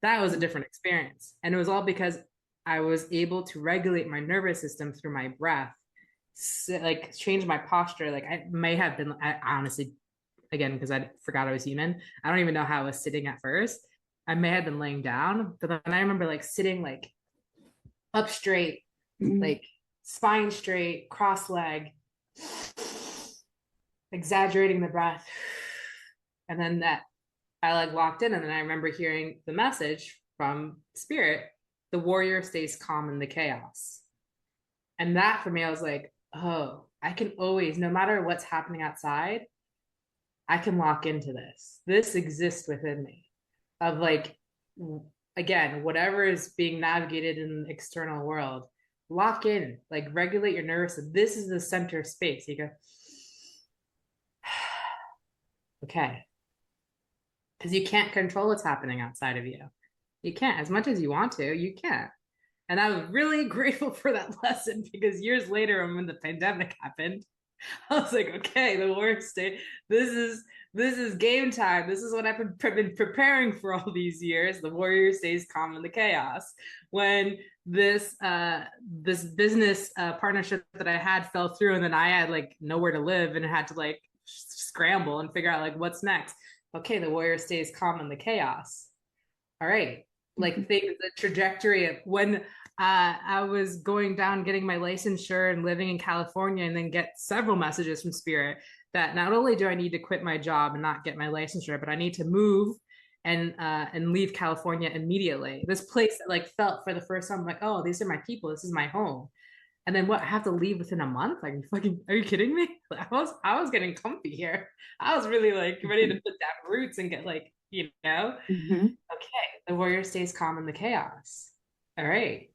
That was a different experience. And it was all because I was able to regulate my nervous system through my breath, like change my posture. Like I may have been, I honestly, again, because I forgot I was human, I don't even know how I was sitting at first. I may have been laying down, but then I remember like sitting like up straight, Mhm. like spine straight, cross leg, exaggerating the breath. And then that I like locked in, and then I remember hearing the message from spirit, the warrior stays calm in the chaos. And that for me, I was like, oh, I can always, no matter what's happening outside, I can lock into this. This exists within me. Of like, again, whatever is being navigated in the external world, lock in, like regulate your nervous system. This is the center space. You go, okay, because you can't control what's happening outside of you. You can't, as much as you want to, you can't. And I was really grateful for that lesson because years later, when the pandemic happened, I was like, okay, the worst day. This is game time. This is what I've been preparing for all these years. The warrior stays calm in the chaos. When this business partnership that I had fell through, and then I had like nowhere to live and had to like scramble and figure out like what's next. Okay, the warrior stays calm in the chaos. All right, like things, the trajectory of when I was going down getting my licensure and living in California, and then get several messages from Spirit that not only do I need to quit my job and not get my licensure, but I need to move and leave California immediately. This place that like felt for the first time like, oh, these are my people, this is my home. And then what? I have to leave within a month? Like, are you kidding me? I was getting comfy here. I was really like ready to put down roots and get like, Mhm. okay, the warrior stays calm in the chaos. All right.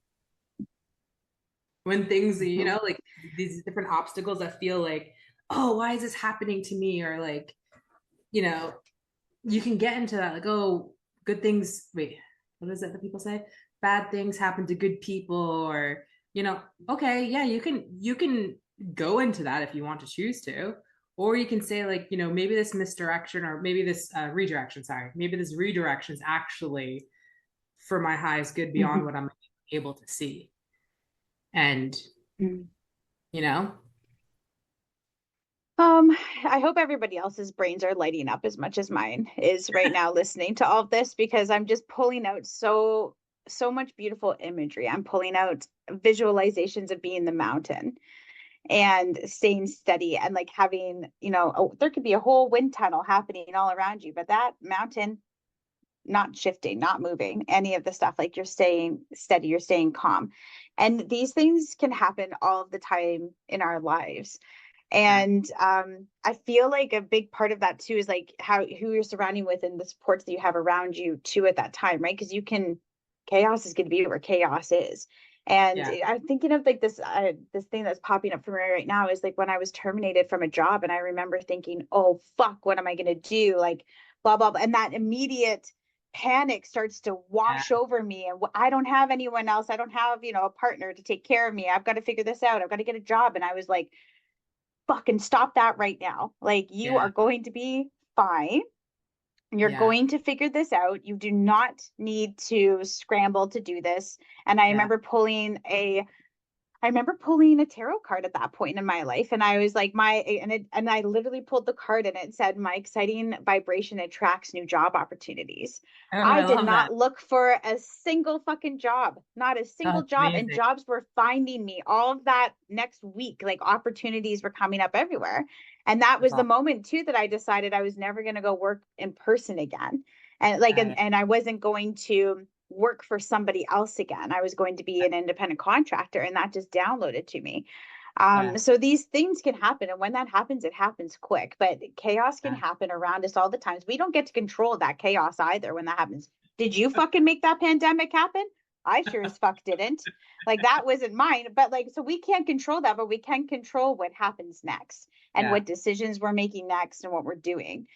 When things, Mhm. like these different obstacles that feel like, oh, why is this happening to me? Or like, you know, you can get into that, like, oh, good things. Wait, what is it that people say? Bad things happen to good people, or, okay, yeah, you can go into that if you want to choose to. Or you can say, like, maybe this misdirection, or maybe this redirection, sorry, maybe this redirection is actually for my highest good beyond Mhm. what I'm able to see. And, Mhm. you know, Um, I hope everybody else's brains are lighting up as much as mine is right now listening to all of this, because I'm just pulling out so much beautiful imagery. I'm pulling out visualizations of being the mountain and staying steady, and like having, there could be a whole wind tunnel happening all around you, but that mountain not shifting, not moving, any of the stuff, like you're staying steady, you're staying calm. And these things can happen all of the time in our lives. yeah, And I feel like a big part of that too is like who you're surrounding with and the supports that you have around you too at that time, right? Because chaos is going to be where chaos is. And yeah, I'm thinking of like this thing that's popping up for me right now is like when I was terminated from a job, and I remember thinking, oh fuck, what am I going to do? Like blah blah blah, and that immediate panic starts to yeah, wash over me, and I don't have anyone else. I don't have, a partner to take care of me. I've got to figure this out. I've got to get a job. And I was like, fucking stop that right now. Like, you yeah, are going to be fine. You're yeah, going to figure this out. You do not need to scramble to do this. And yeah. I remember pulling a tarot card at that point in my life, and I was like, and I literally pulled the card, and it said, my exciting vibration attracts new job opportunities. Oh, I I did love that. not look for a single fucking job, not a Oh, single it's job, and amazing. jobs were finding me all of that next week. Like, opportunities were coming up everywhere. And that That's was the awesome. moment too that I decided I was never going to go work in person again. And like, Yeah, and I wasn't going to work for somebody else again. I was going to be an independent contractor, and that just downloaded to me. yeah, So these things can happen, and when that happens, it happens quick. But chaos can yeah, happen around us all the times. We don't get to control that chaos either when that happens. Did you fucking make that pandemic happen? I sure as fuck didn't. Like that wasn't mine. But like, so we can't control that, but we can control what happens next and Yeah. what decisions we're making next and what we're doing.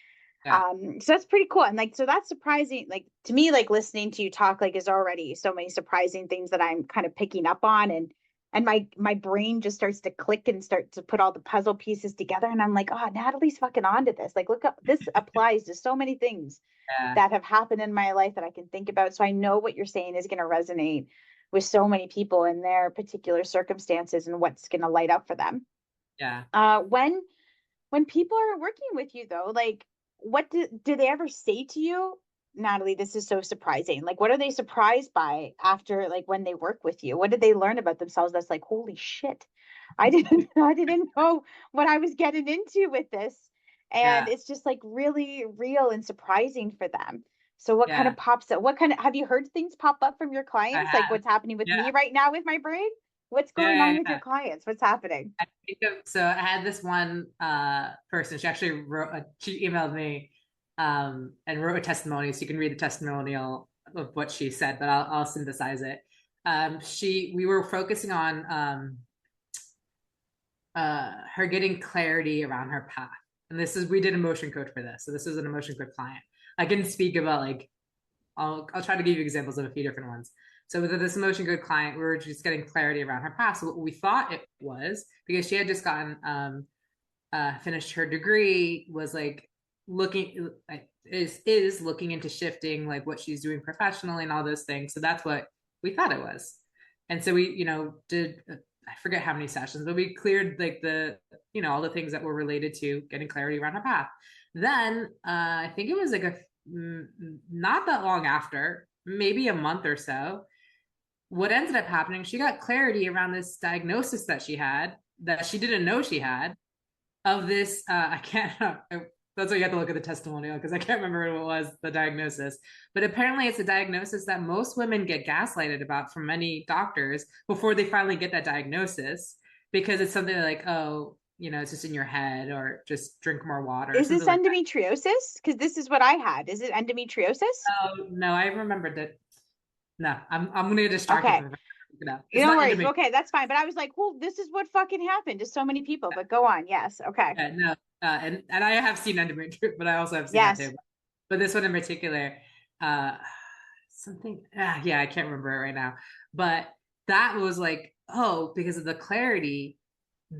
Yeah. So that's pretty cool. And like, so that's surprising. Like to me, like listening to you talk, like is already so many surprising things that I'm kind of picking up on, and my brain just starts to click and start to put all the puzzle pieces together. And I'm like, oh, Natalie's fucking onto this. Like, look up, this applies to so many things Yeah. that have happened in my life that I can think about. So I know what you're saying is going to resonate with so many people in their particular circumstances and what's going to light up for them. Yeah. When people are working with you though, like what do they ever say to you, Natalie, this is so surprising? Like what are they surprised by after, like when they work with you? What did they learn about themselves that's like, holy shit, I didn't know what I was getting into with this. And Yeah. it's just like really real and surprising for them. So what kind Yeah. of pops up? What kind of, have you heard things pop up from your I clients? Like have. what's happening with Yeah. me right now with my brain? What's Yeah. going Yeah. on with your Yeah. clients? What's happening? I think so I had this one person, she actually she emailed me and wrote a testimony. So you can read the testimonial of what she said, but I'll synthesize it. We were focusing on her getting clarity around her path. And we did emotion code for this. So this was an emotion code client. I can speak about like, I'll try to give you examples of a few different ones. So with this emotion code client, we were just getting clarity around her past. So what we thought it was, because she had just gotten finished her degree, was like looking is looking into shifting like what she's doing professionally and all those things. So that's what we thought it was. And so we, did I forget how many sessions, but we cleared like all the things that were related to getting clarity around her path. Then I think it was like not that long after, maybe a month or so, what ended up happening, she got clarity around this diagnosis that she had that she didn't know she had of this. I can't, that's why you have to look at the testimonial because I can't remember what it was, the diagnosis. But apparently it's a diagnosis that most women get gaslighted about from many doctors before they finally get that diagnosis, because it's something like, oh, it's just in your head, or just drink more water or Is this something like that. endometriosis? Because this is what I had. Is it endometriosis? Oh, no, I remembered that. No, I'm going to get distracted Okay. from it. No, it's No not worries. endometriosis. Okay, that's fine. But I was like, well, this is what fucking happened to so many people. But go on. Yes. Okay. Yeah, no, and I have seen endometriosis, but I also have seen that Yes. too. But this one in particular, uh, something, yeah, I can't remember it right now. But that was like, oh, because of the clarity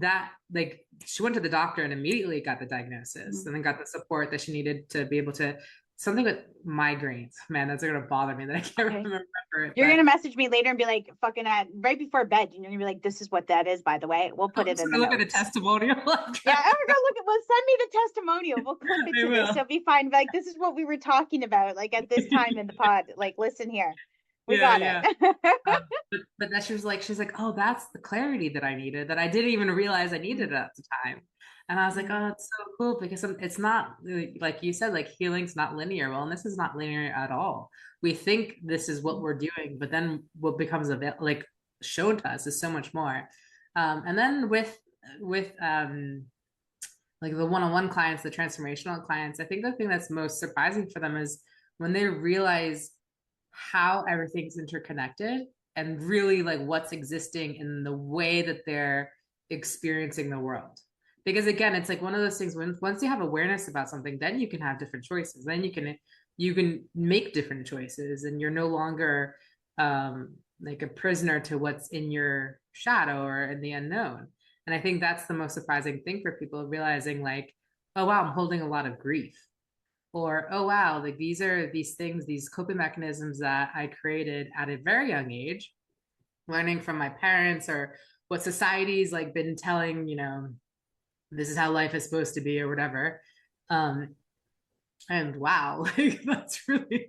that, like, she went to the doctor and immediately got the diagnosis, and then got the support that she needed to be able to, something with migraines. Man, that's gonna bother me that I can't Okay. remember it. You're But gonna message me later and be like, fucking at right before bed. You're gonna be like, this is what that is, by the way. We'll put I'm it just in the gonna look at the notes. testimonial. Yeah, I'm gonna look at. Well, send me the testimonial. We'll clip it I to this. will. It'll be fine. Like this is what we were talking about. Like at this time in the pod. Like listen here, we Yeah, got yeah. it. But that she's like, oh, that's the clarity that I needed, that I didn't even realize I needed at the time. And I was like, oh, it's so cool, because it's not like you said, like healing's not linear. Wellness is not linear at all. We think this is what we're doing, but then what becomes like shown to us is so much more. And then with like the one-on-one clients, the transformational clients, I think the thing that's most surprising for them is when they realize how everything's interconnected, and really like what's existing in the way that they're experiencing the world. Because again, it's like one of those things, when once you have awareness about something, then you can have different choices, then you can make different choices, and you're no longer like a prisoner to what's in your shadow or in the unknown. And I think that's the most surprising thing for people, realizing like, oh wow, I'm holding a lot of grief, or oh wow, like these are these things, these coping mechanisms that I created at a very young age, learning from my parents, or what society's like been telling, this is how life is supposed to be, or whatever. And wow, like that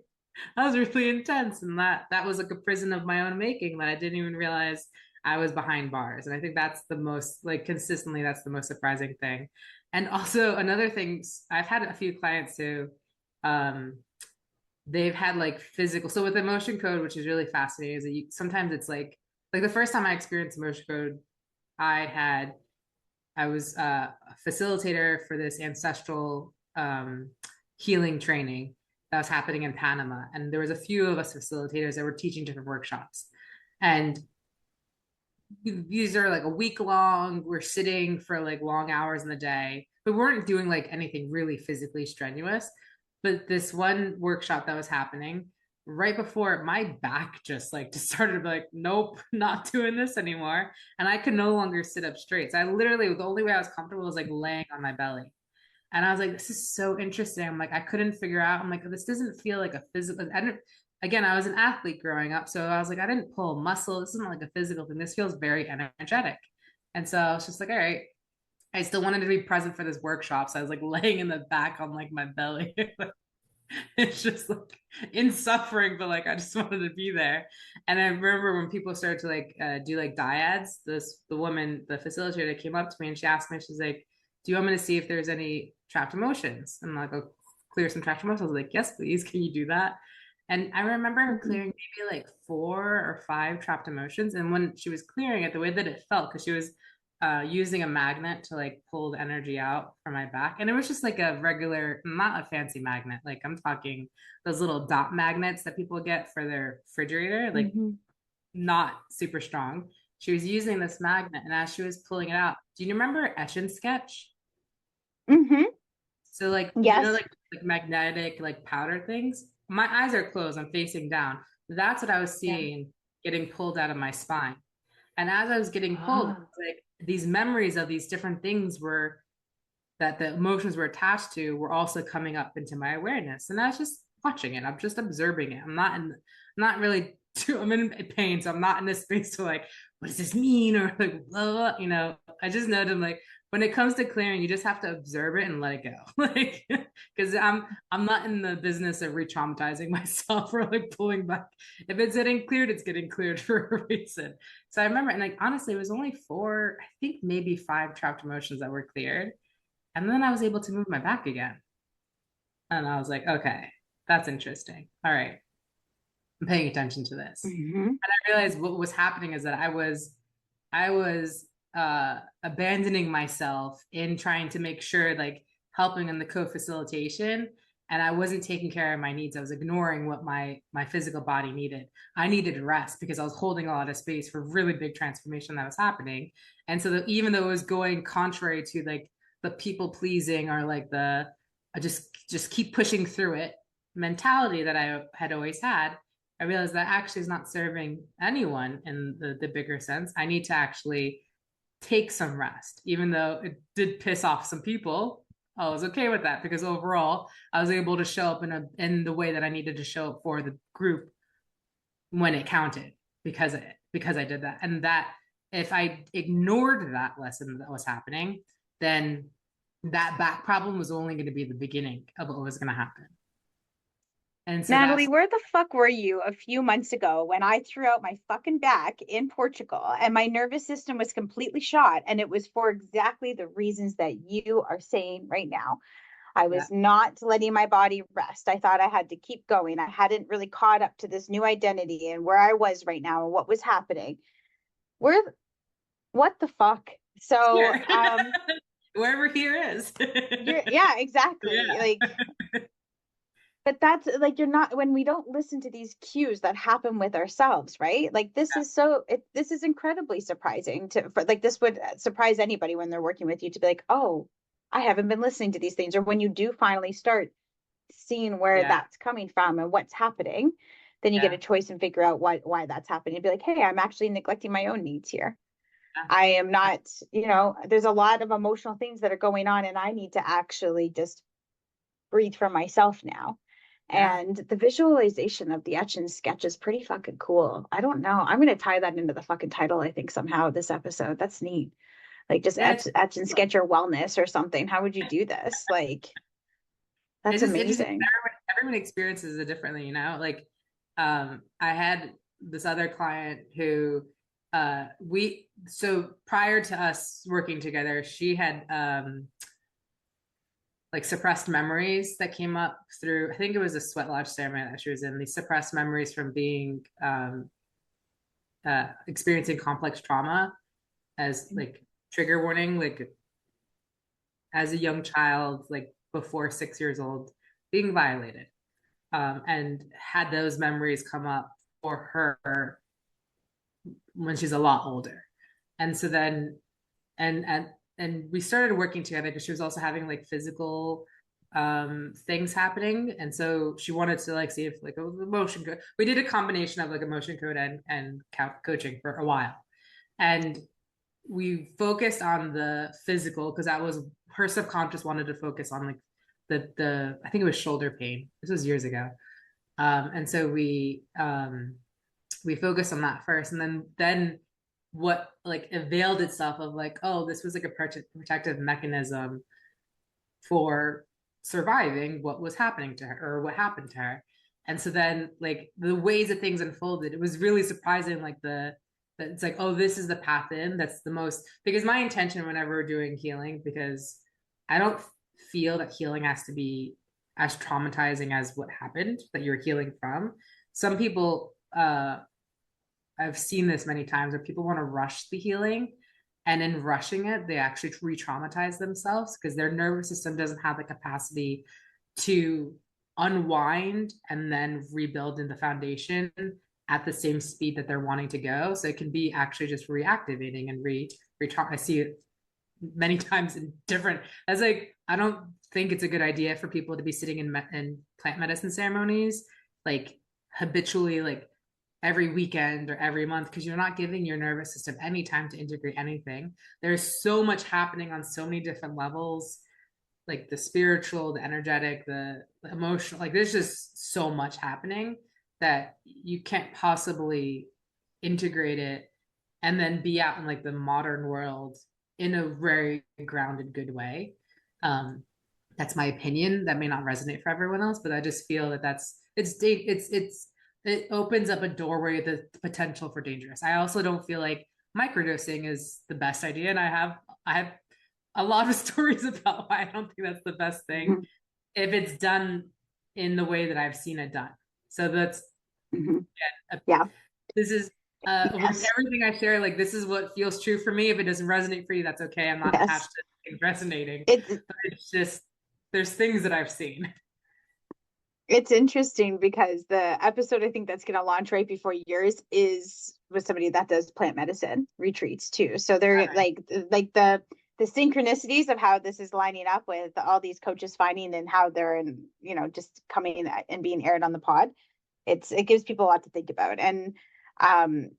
was really intense, and that was like a prison of my own making, that I didn't even realize I was behind bars. And I think that's the most, like, consistently, that's the most surprising thing. And also another thing, I've had a few clients who um they've had like physical, so with emotion code, which is really fascinating, is that sometimes it's like the first time I experienced emotion code, I was a facilitator for this ancestral healing training that was happening in Panama. And there was a few of us facilitators that were teaching different workshops. And these are like a week long. We're sitting for like long hours in the day. We weren't doing like anything really physically strenuous. But this one workshop that was happening right before, my back just like just started to be like, nope, not doing this anymore. And I could no longer sit up straight. So I literally, the only way I was comfortable was like laying on my belly. And I was like, this is so interesting. I'm like, I couldn't figure out. I'm like, this doesn't feel like a physical. I didn't, again, I was an athlete growing up. So I was like, I didn't pull muscle. This isn't like a physical thing. This feels very energetic. And so I was just like, all right. I still wanted to be present for this workshop. So I was like laying in the back on like my belly. It's just like in suffering, but like I just wanted to be there. And I remember when people started to like do like dyads, the woman, the facilitator came up to me and she asked me, she's like, do you want me to see if there's any trapped emotions? And I'm like, oh, clear some trapped emotions. I was like, yes, please. Can you do that? And I remember her clearing maybe like 4 or 5 trapped emotions. And when she was clearing it, the way that it felt, because she was using a magnet to like pull the energy out from my back. And it was just like a regular, not a fancy magnet. Like I'm talking those little dot magnets that people get for their refrigerator, like Mm-hmm. not super strong. She was using this magnet, and as she was pulling it out, do you remember Etch and Sketch? Mm-hmm. So like Yes. like magnetic like powder things. My eyes are closed. I'm facing down. That's what I was Yeah. seeing getting pulled out of my spine. And as I was getting pulled, Ah. like these memories of these different things were that the emotions were attached to were also coming up into my awareness. And I was just watching it. I'm just observing it. I'm not really too, I'm in pain. So I'm not in this space to like, what does this mean? Or like, blah, blah, you know, I just know that like, when it comes to clearing, you just have to observe it and let it go. Like, because I'm not in the business of re-traumatizing myself or like pulling back. If it's getting cleared, it's getting cleared for a reason. So I remember, and like honestly, it was only 4, I think maybe 5 trapped emotions that were cleared. And then I was able to move my back again. And I was like, okay, that's interesting. All right, I'm paying attention to this. Mm-hmm. And I realized what was happening is that I was abandoning myself in trying to make sure like helping in the co-facilitation, and I wasn't taking care of my needs. I was ignoring what my physical body needed. I needed rest because I was holding a lot of space for really big transformation that was happening. And so that even though it was going contrary to like the people pleasing or like the I just keep pushing through it mentality that I had always had, I realized that actually is not serving anyone in the bigger sense. I need to actually take some rest, even though it did piss off some people. I was okay with that because overall, I was able to show up in the way that I needed to show up for the group when it counted because I did that. And that if I ignored that lesson that was happening, then that back problem was only going to be the beginning of what was going to happen. And so Natalie, that's where the fuck were you a few months ago when I threw out my fucking back in Portugal and my nervous system was completely shot? And it was for exactly the reasons that you are saying right now. I yeah, was not letting my body rest. I thought I had to keep going. I hadn't really caught up to this new identity and where I was right now and what was happening. Where, what the fuck? So, here. Wherever here is. yeah, exactly. Yeah. Like, but that's like you're not when we don't listen to these cues that happen with ourselves, right? Like this is incredibly surprising to for like this would surprise anybody when they're working with you to be like, oh, I haven't been listening to these things. Or when you do finally start seeing where Yeah. that's coming from and what's happening, then you get Yeah. a choice and figure out why that's happening and be like, hey, I'm actually neglecting my own needs here. Yeah. I am not, there's a lot of emotional things that are going on and I need to actually just breathe for myself now. Yeah. And the visualization of the etch and sketch is pretty fucking cool. I don't know. I'm gonna tie that into the fucking title, I think, somehow this episode. That's neat. Like just Yeah. etch and sketch your wellness or something. How would you do this? Like, that's It's just interesting. amazing. Everyone experiences it differently, you know? Like, I had this other client who so prior to us working together, she had like suppressed memories that came up through, I think it was a sweat lodge ceremony that she was in, these suppressed memories from being experiencing complex trauma as like trigger warning, like as a young child, like before 6 years old, being violated. and had those memories come up for her when she's a lot older. And so then, and and and we started working together because she was also having like physical things happening, and so she wanted to like see if like a emotion code. We did a combination of like emotion code and coaching for a while, and we focused on the physical because that was her subconscious wanted to focus on like the I think it was shoulder pain. This was years ago. And so we focused on that first, and then what like availed itself of like, oh, this was like a protective mechanism for surviving what was happening to her or what happened to her. And so then like the ways that things unfolded, it was really surprising, like the that it's like, oh, this is the path in. That's the most, because my intention whenever we're doing healing, because I don't feel that healing has to be as traumatizing as what happened that you're healing from. Some people I've seen this many times where people want to rush the healing, and in rushing it, they actually re-traumatize themselves because their nervous system doesn't have the capacity to unwind and then rebuild in the foundation at the same speed that they're wanting to go. So it can be actually just reactivating and I see it many times in different. As like, I don't think it's a good idea for people to be sitting in plant medicine ceremonies like habitually, like every weekend or every month, because you're not giving your nervous system any time to integrate anything. There's so much happening on so many different levels, like the spiritual, the energetic, the emotional, like there's just so much happening that you can't possibly integrate it and then be out in like the modern world in a very grounded, good way. That's my opinion. That may not resonate for everyone else, but I just feel that it opens up a doorway, the potential for dangerous. I also don't feel like microdosing is the best idea, and I have a lot of stories about why I don't think that's the best thing Mhm. if it's done in the way that I've seen it done. So that's Mhm. yeah, Yeah. this is Yes. everything I share. Like this is what feels true for me. If it doesn't resonate for you, that's okay. I'm not Yes. attached to things resonating, It's but it's just there's things that I've seen. it's interesting because the episode I think that's going to launch right before yours is with somebody that does plant medicine retreats too. So they're like the synchronicities of how this is lining up with all these coaches finding and how they're in, just coming and being aired on the pod. It gives people a lot to think about. And I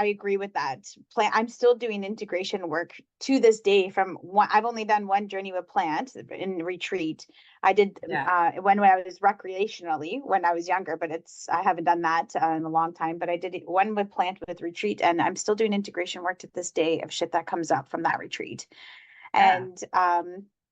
agree with that. I'm still doing integration work to this day. From one, I've only done one journey with plant in retreat. I did Yeah, when I was recreationally when I was younger, but I haven't done that in a long time. But I did one with plant with retreat, and I'm still doing integration work to this day of shit that comes up from that retreat. yeah, And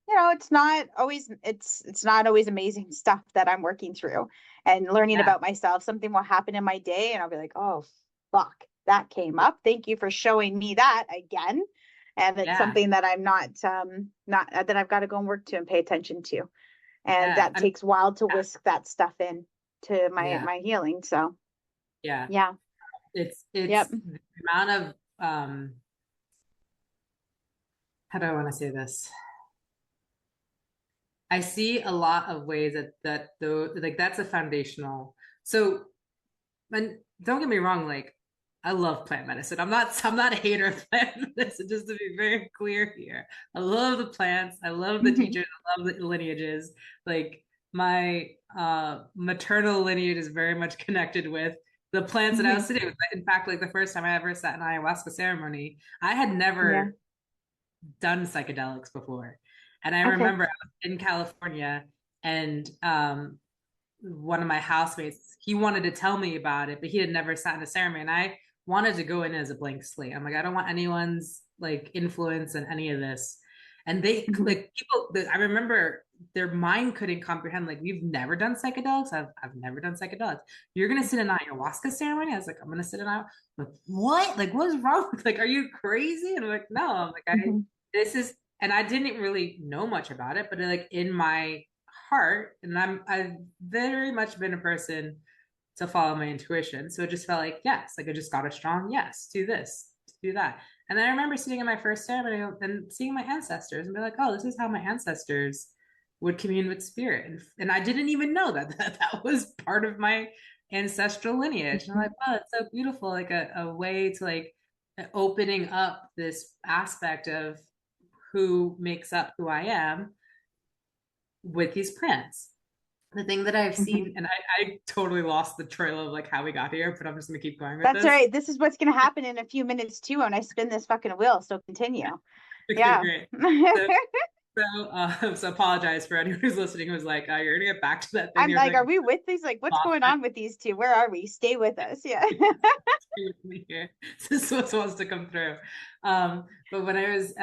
it's not always amazing stuff that I'm working through and learning yeah, about myself. Something will happen in my day and I'll be like, oh fuck, that came up, thank you for showing me that again. And it's yeah, something that I'm not that I've got to go and work to and pay attention to, and yeah. that I mean, takes a while to yeah, whisk that stuff in to my yeah, my healing. So yeah. yeah. It's Yep. the amount of how do I want to say this? I see a lot of ways that though like that's a foundational. So, and don't get me wrong, like I love plant medicine. I'm not a hater of plant medicine, just to be very clear here. I love the plants, I love the Hmm. teachers, I love the lineages. Like my maternal lineage is very much connected with the plants that I was Hmm. sitting with. In fact, like the first time I ever sat in ayahuasca ceremony, I had Yeah. never done psychedelics before. And I Okay. remember I was in California, and one of my housemates, he wanted to tell me about it, but he had never sat in a ceremony. And I wanted to go in as a blank slate. I'm like, I don't want anyone's like influence in any of this. And they Hmm. like people that I remember their mind couldn't comprehend, like, we've never done psychedelics. I've never done psychedelics. You're gonna sit in an ayahuasca ceremony? I was like, I'm gonna sit in ayahuasca. Like, what? Like, what's wrong? Like, are you crazy? And I'm like, no, I'm like, Hmm. this is, and I didn't really know much about it, but like in my heart, and I've very much been a person to follow my intuition. So it just felt like yes, like I just got a strong yes, do this, do that. And then I remember sitting in my first ceremony and seeing my ancestors and be like, oh, this is how my ancestors would commune with spirit. And I didn't even know that was part of my ancestral lineage. And I'm like, wow, it's so beautiful, like a way to like opening up this aspect of who makes up who I am with these plants. The thing that I've Mhm. seen, and I totally lost the trail of like how we got here, but I'm just gonna keep going with That's this. right. This is what's going to happen in a few minutes too when I spin this fucking wheel. So continue. Okay, Yeah. great. So so apologize for anyone who's listening who's like, you're gonna get back to that thing I'm you're like, like are we with these? Like, what's lost going on with these two? Where are we? Stay with us. Yeah. with me here. This is what wants to come through. But when I was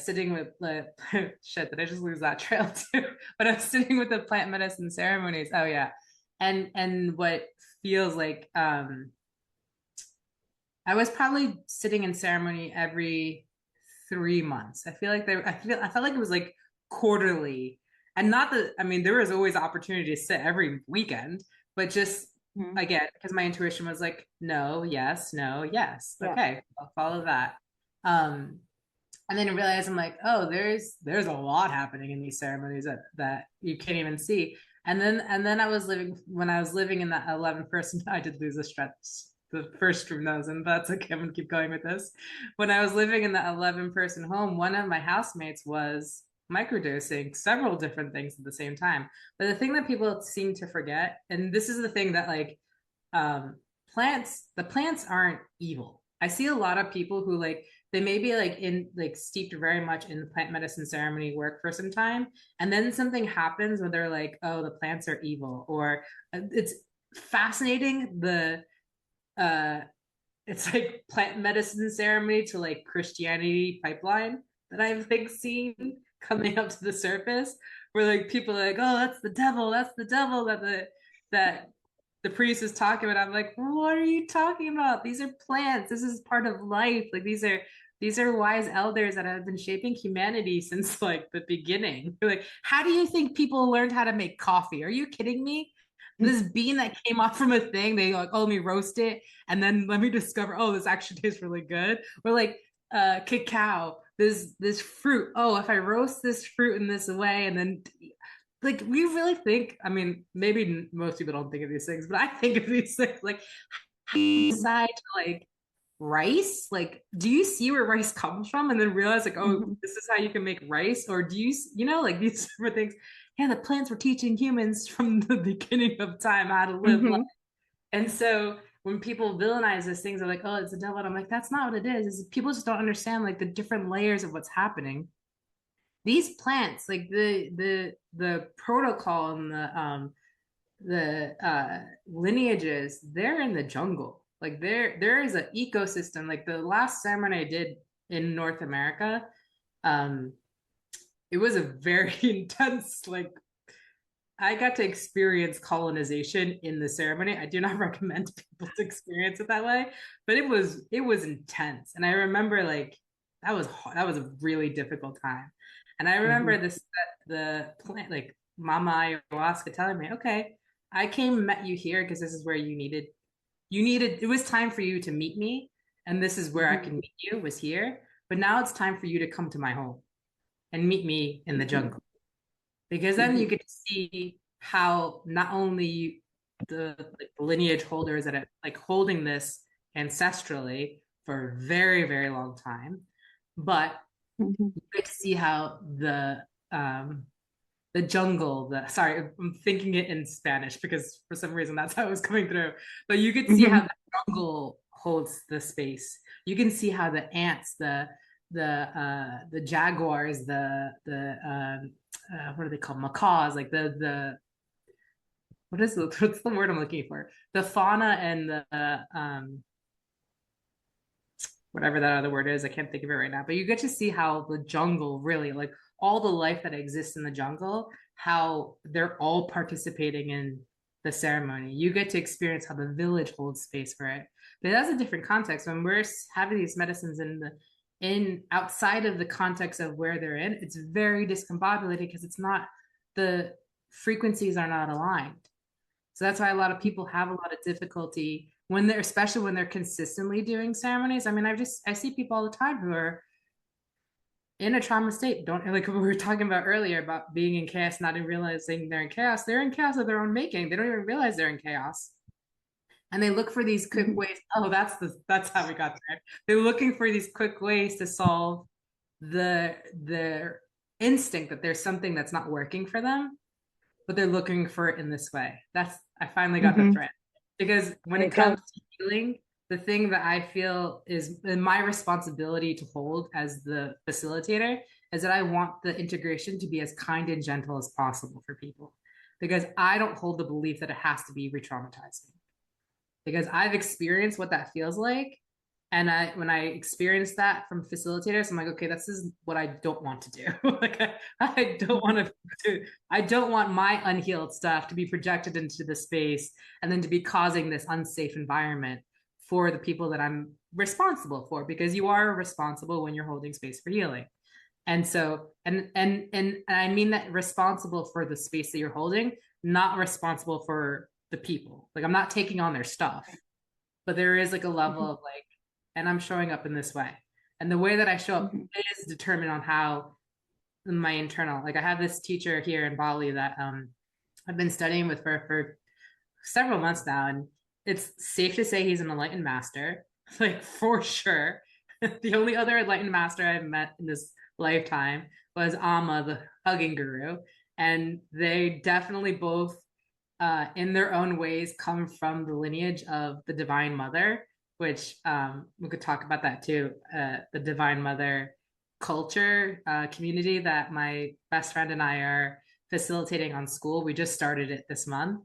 sitting with shit, did I just lose that trail too? But I was sitting with the plant medicine ceremonies. Oh yeah. And what feels like I was probably sitting in ceremony every 3 months. I felt like it was like quarterly. And not that, I mean, there was always opportunity to sit every weekend, but just Mhm. again, because my intuition was like, no, yes, no, yes. Yeah. Okay, I'll follow that. Um, and then I realized I'm like, oh, there's a lot happening in these ceremonies that you can't even see. And then I was living when I was living in that 11 person, I did lose a stretch the first stream that was in, but that's okay. I'm gonna keep going with this. When I was living in that 11 person home, one of my housemates was microdosing several different things at the same time. But the thing that people seem to forget, and this is the thing that like um the plants aren't evil. I see a lot of people who like they may be like in like steeped very much in the plant medicine ceremony work for some time, and then something happens where they're like, oh, the plants are evil. Or it's fascinating the uh it's like plant medicine ceremony to like Christianity pipeline that I've like seen coming up to the surface, where like people are like, oh, that's the devil that the priest is talking about. I'm like, what are you talking about? These are plants. This is part of life. Like these are wise elders that have been shaping humanity since like the beginning. Like, how do you think people learned how to make coffee? Are you kidding me? This bean that came off from a thing, they like, oh, let me roast it, and then let me discover, oh, this actually tastes really good. Or like cacao, this fruit. Oh, if I roast this fruit in this way, and then like we really think, I mean, maybe most people don't think of these things, but I think of these things like how do you decide to like rice, like do you see where rice comes from and then realize like, oh, Mhm. this is how you can make rice? Or do you know, like these different things. Yeah, the plants were teaching humans from the beginning of time how to live life. Mhm. And so when people villainize these things, they're like, oh, it's the devil. And I'm like, that's not what it is people just don't understand like the different layers of what's happening. These plants, like the protocol and the lineages, they're in the jungle. Like there is an ecosystem. Like the last ceremony I did in North America, um, it was a very intense, like I got to experience colonization in the ceremony. I do not recommend people to experience it that way, but it was intense. And I remember like that was a really difficult time. And I remember Mhm. this the plant like Mama Ayahuasca telling me, okay, I came and met you here because this is where you needed it was time for you to meet me, and this is where I Mhm. can meet you was here. But now it's time for you to come to my home and meet me in the Mhm. jungle, because then you Mhm. get to see how not only the like, lineage holders that are like holding this ancestrally for a very very long time, but Mhm. you get to see how the jungle, the sorry, I'm thinking it in Spanish because for some reason that's how it was coming through, but you could see how Mhm. the jungle holds the space. You can see how the ants, the jaguars, the what are they called, macaws, like the what's the word I'm looking for, the fauna and the whatever that other word is, I can't think of it right now, but you get to see how the jungle really, like all the life that exists in the jungle, how they're all participating in the ceremony. You get to experience how the village holds space for it. But that's a different context. When we're having these medicines in outside of the context of where they're in, it's very discombobulated because it's not, the frequencies are not aligned. So that's why a lot of people have a lot of difficulty when they're, especially when they're consistently doing ceremonies. I mean, I see people all the time who are in a trauma state, don't, like we were talking about earlier about being in chaos, not even realizing they're in chaos. They're in chaos of their own making. They don't even realize they're in chaos. And they look for these quick Mhm. ways. Oh, that's how we got there. They're looking for these quick ways to solve the instinct that there's something that's not working for them, but they're looking for it in this way. That's I finally got the Mhm. thread. Because when There it you comes go. to healing, the thing that I feel is my responsibility to hold as the facilitator is that I want the integration to be as kind and gentle as possible for people. Because I don't hold the belief that it has to be re-traumatizing, because I've experienced what that feels like. And when I experience that from facilitators, I'm like, okay, this is what I don't want to do. Like, I don't want Mhm. to do, I don't want my unhealed stuff to be projected into the space and then to be causing this unsafe environment for the people that I'm responsible for, because you are responsible when you're holding space for healing. And so, and I mean that responsible for the space that you're holding, not responsible for the people. Like I'm not taking on their stuff, but there is like a level Mhm. of like, and I'm showing up in this way. And the way that I show up Mhm. is determined on how my internal, like I have this teacher here in Bali that I've been studying with for several months now, and it's safe to say he's an enlightened master, like for sure. The only other enlightened master I've met in this lifetime was Amma, the hugging guru, and they definitely both, in their own ways, come from the lineage of the Divine Mother, which we could talk about that too. The Divine Mother culture community that my best friend and I are facilitating on school. We just started it this month.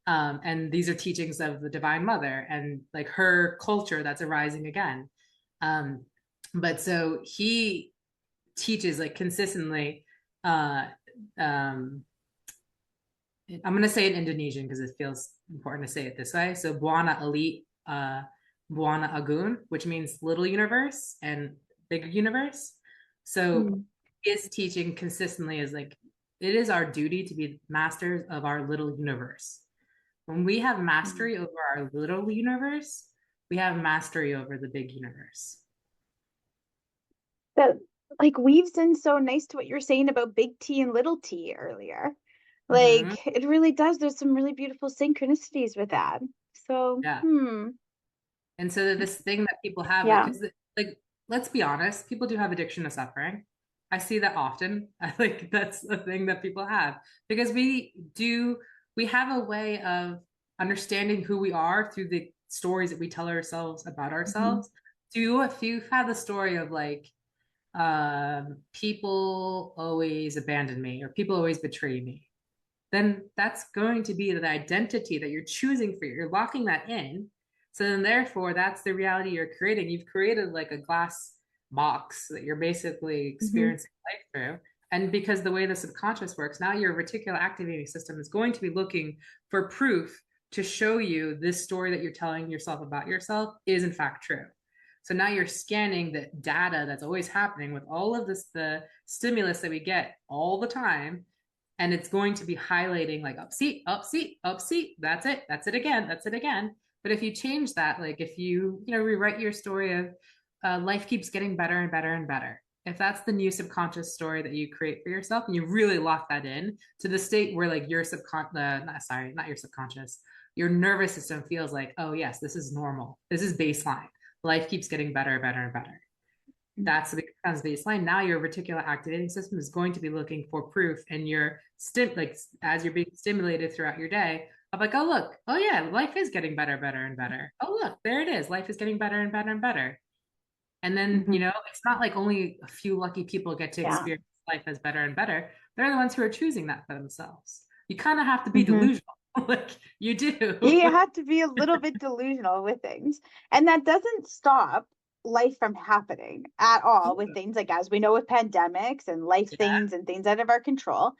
And these are teachings of the Divine Mother and like her culture that's arising again. Um, but so he teaches like consistently. Uh, um, I'm going to say it in Indonesian because it feels important to say it this way. So Buana Elite, Buana Agun, which means little universe and big universe. So Mhm. his teaching consistently is like, it is our duty to be masters of our little universe. When we have Mhm. mastery over our little universe, we have mastery over the big universe. That like weaves in so nice to what you were saying about big T and little T earlier. Mm-hmm. Like it really does. There's some really beautiful synchronicities with that. So, Yeah. hmm. And so this thing that people have, like, Yeah. because like, let's be honest, people do have addiction to suffering. I see that often. I like that's the thing that people have, because we have a way of understanding who we are through the stories that we tell ourselves about Mhm. ourselves. If you've had the story of like, people always abandon me or people always betray me, then that's going to be the identity that you're choosing for you. You're locking that in. So then, therefore, that's the reality you're creating. You've created like a glass box that you're basically Mhm. experiencing life through. And because the way the subconscious works, now your reticular activating system is going to be looking for proof to show you this story that you're telling yourself about yourself is in fact true. So now you're scanning the data that's always happening with all of this, the stimulus that we get all the time, and it's going to be highlighting like up seat, up seat, up seat. That's it again, that's it again. But if you change that, like if you know rewrite your story of life keeps getting better and better and better, if that's the new subconscious story that you create for yourself and you really lock that in to the state where like your subconscious, not your subconscious, your nervous system feels like, oh yes, this is normal, this is baseline, life keeps getting better, better and better. That's the becomes baseline. Now your reticular activating system is going to be looking for proof, and your like as you're being stimulated throughout your day of like, oh look, oh yeah, life is getting better, better and better. Oh look, there it is, life is getting better and better and better. And then Mhm. it's not like only a few lucky people get to Yeah. experience life as better and better. They're the ones who are choosing that for themselves. You kind of have to be Mhm. delusional, like you do. You have to be a little bit delusional with things. And that doesn't stop life from happening at all with things like, as we know, with pandemics and life Yeah, things and things out of our control.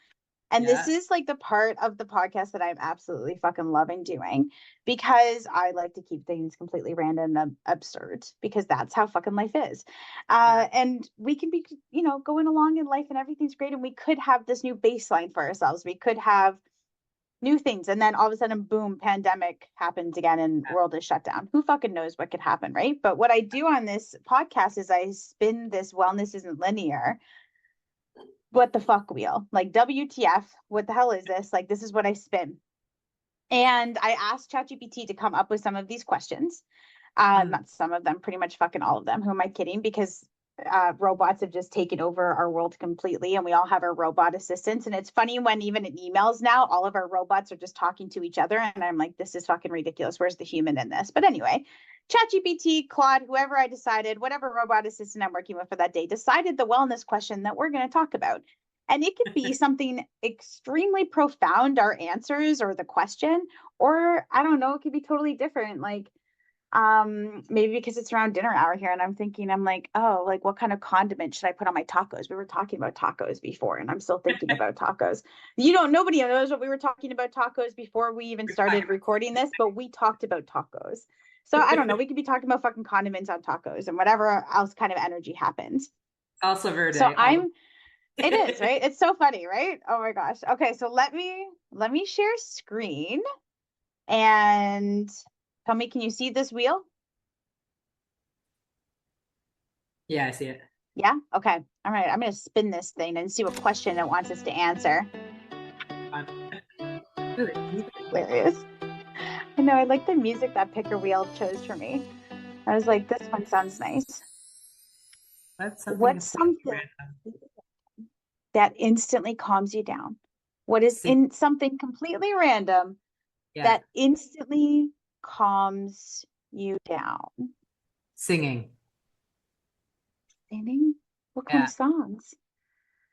And this yeah, is like the part of the podcast that I'm absolutely fucking loving doing, because I like to keep things completely random and absurd, because that's how fucking life is. yeah. And we can be, going along in life and everything's great. And we could have this new baseline for ourselves. We could have new things. And then all of a sudden, boom, pandemic happens again and world is shut down. Who fucking knows what could happen, right? But what I do on this podcast is I spin this wellness isn't linear. What the fuck wheel? Like WTF, what the hell is this? Like this is what I spin. And I asked ChatGPT to come up with some of these questions. Not some of them, pretty much fucking all of them. Who am I kidding? Because robots have just taken over our world completely, and we all have our robot assistants. And it's funny when even in emails now, all of our robots are just talking to each other, and I'm like, this is fucking ridiculous. Where's the human in this? But anyway, ChatGPT, Claude, whoever I decided, whatever robot assistant I'm working with for that day, decided the wellness question that we're going to talk about. And it could be something extremely profound, our answers or the question, or I don't know, it could be totally different. Like, maybe because it's around dinner hour here and I'm like, oh, like what kind of condiment should I put on my tacos? We were talking about tacos before and I'm still thinking about tacos. Nobody knows what we were talking about tacos before we even started recording this, but we talked about tacos. So I don't know, we could be talking about fucking condiments on tacos and whatever else kind of energy happens. Also verde. So it is, right? It's so funny, right? Oh my gosh. Okay, so let me share screen and tell me, can you see this wheel? Yeah, I see it. Yeah? Okay. All right. I'm going to spin this thing and see what question it wants us to answer. Hilarious. I know. I like the music that Picker Wheel chose for me. I was like, this one sounds nice. What's something that instantly calms you down? What is in something completely random that instantly calms you down? Singing. Singing? What kind of songs?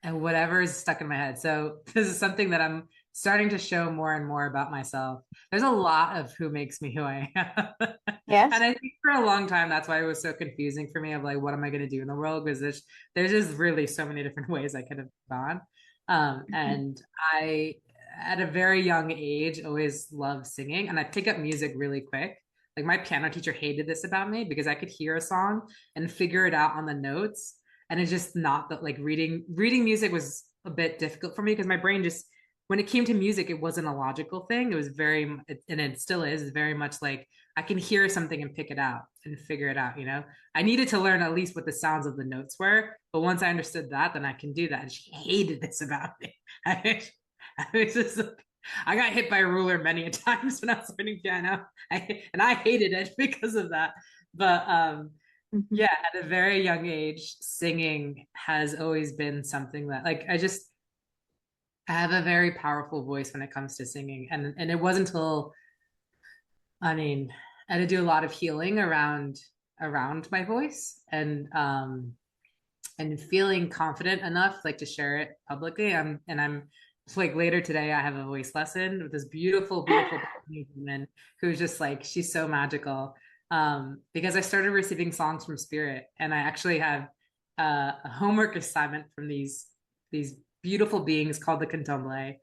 And whatever is stuck in my head. So this is something that I'm starting to show more and more about myself. There's a lot of who makes me who I am. Yes. And I think for a long time, that's why it was so confusing for me of like, what am I going to do in the world? Because there's just really so many different ways I could have gone. And I, at a very young age, always loved singing and I pick up music really quick. Like my piano teacher hated this about me because I could hear a song and figure it out on the notes. And it's just not that like reading music was a bit difficult for me because my brain just when it came to music, it wasn't a logical thing. It was very, and it still is very much like I can hear something and pick it out and figure it out. I needed to learn at least what the sounds of the notes were, but once I understood that, then I can do that. And she hated this about me. I was just I got hit by a ruler many a times when I was learning piano, and I hated it because of that. But yeah, at a very young age, singing has always been something that like I have a very powerful voice when it comes to singing. And it wasn't until I had to do a lot of healing around my voice and feeling confident enough like to share it publicly. I'm like later today I have a voice lesson with this beautiful woman who's just like she's so magical. Because I started receiving songs from spirit and I actually have a homework assignment from these beautiful beings called the Candomblé,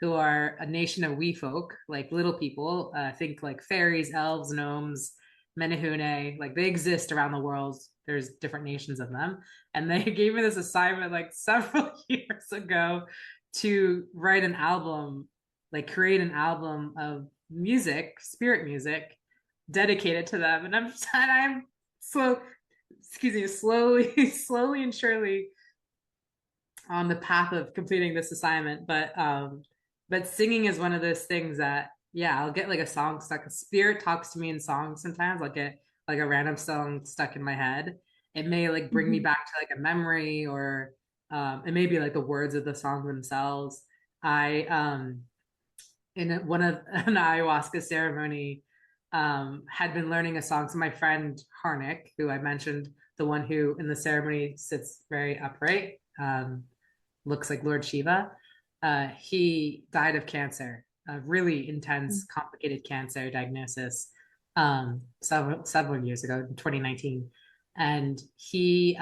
who are a nation of wee folk, like little people. Think like fairies, elves, gnomes, menehune. Like they exist around the world. There's different nations of them, and they gave me this assignment like several years ago to write an album, like create an album of music, spirit music, dedicated to them. And I'm slowly and surely on the path of completing this assignment. But singing is one of those things that I'll get like a song stuck. Spirit talks to me in songs sometimes. I'll get like a random song stuck in my head. It may like bring me back to like a memory or it may be like the words of the song themselves. I in one of an ayahuasca ceremony had been learning a song. So my friend Harnick, who I mentioned, the one who in the ceremony sits very upright, looks like Lord Shiva. He died of cancer, a really intense, complicated cancer diagnosis several years ago, in 2019. And he,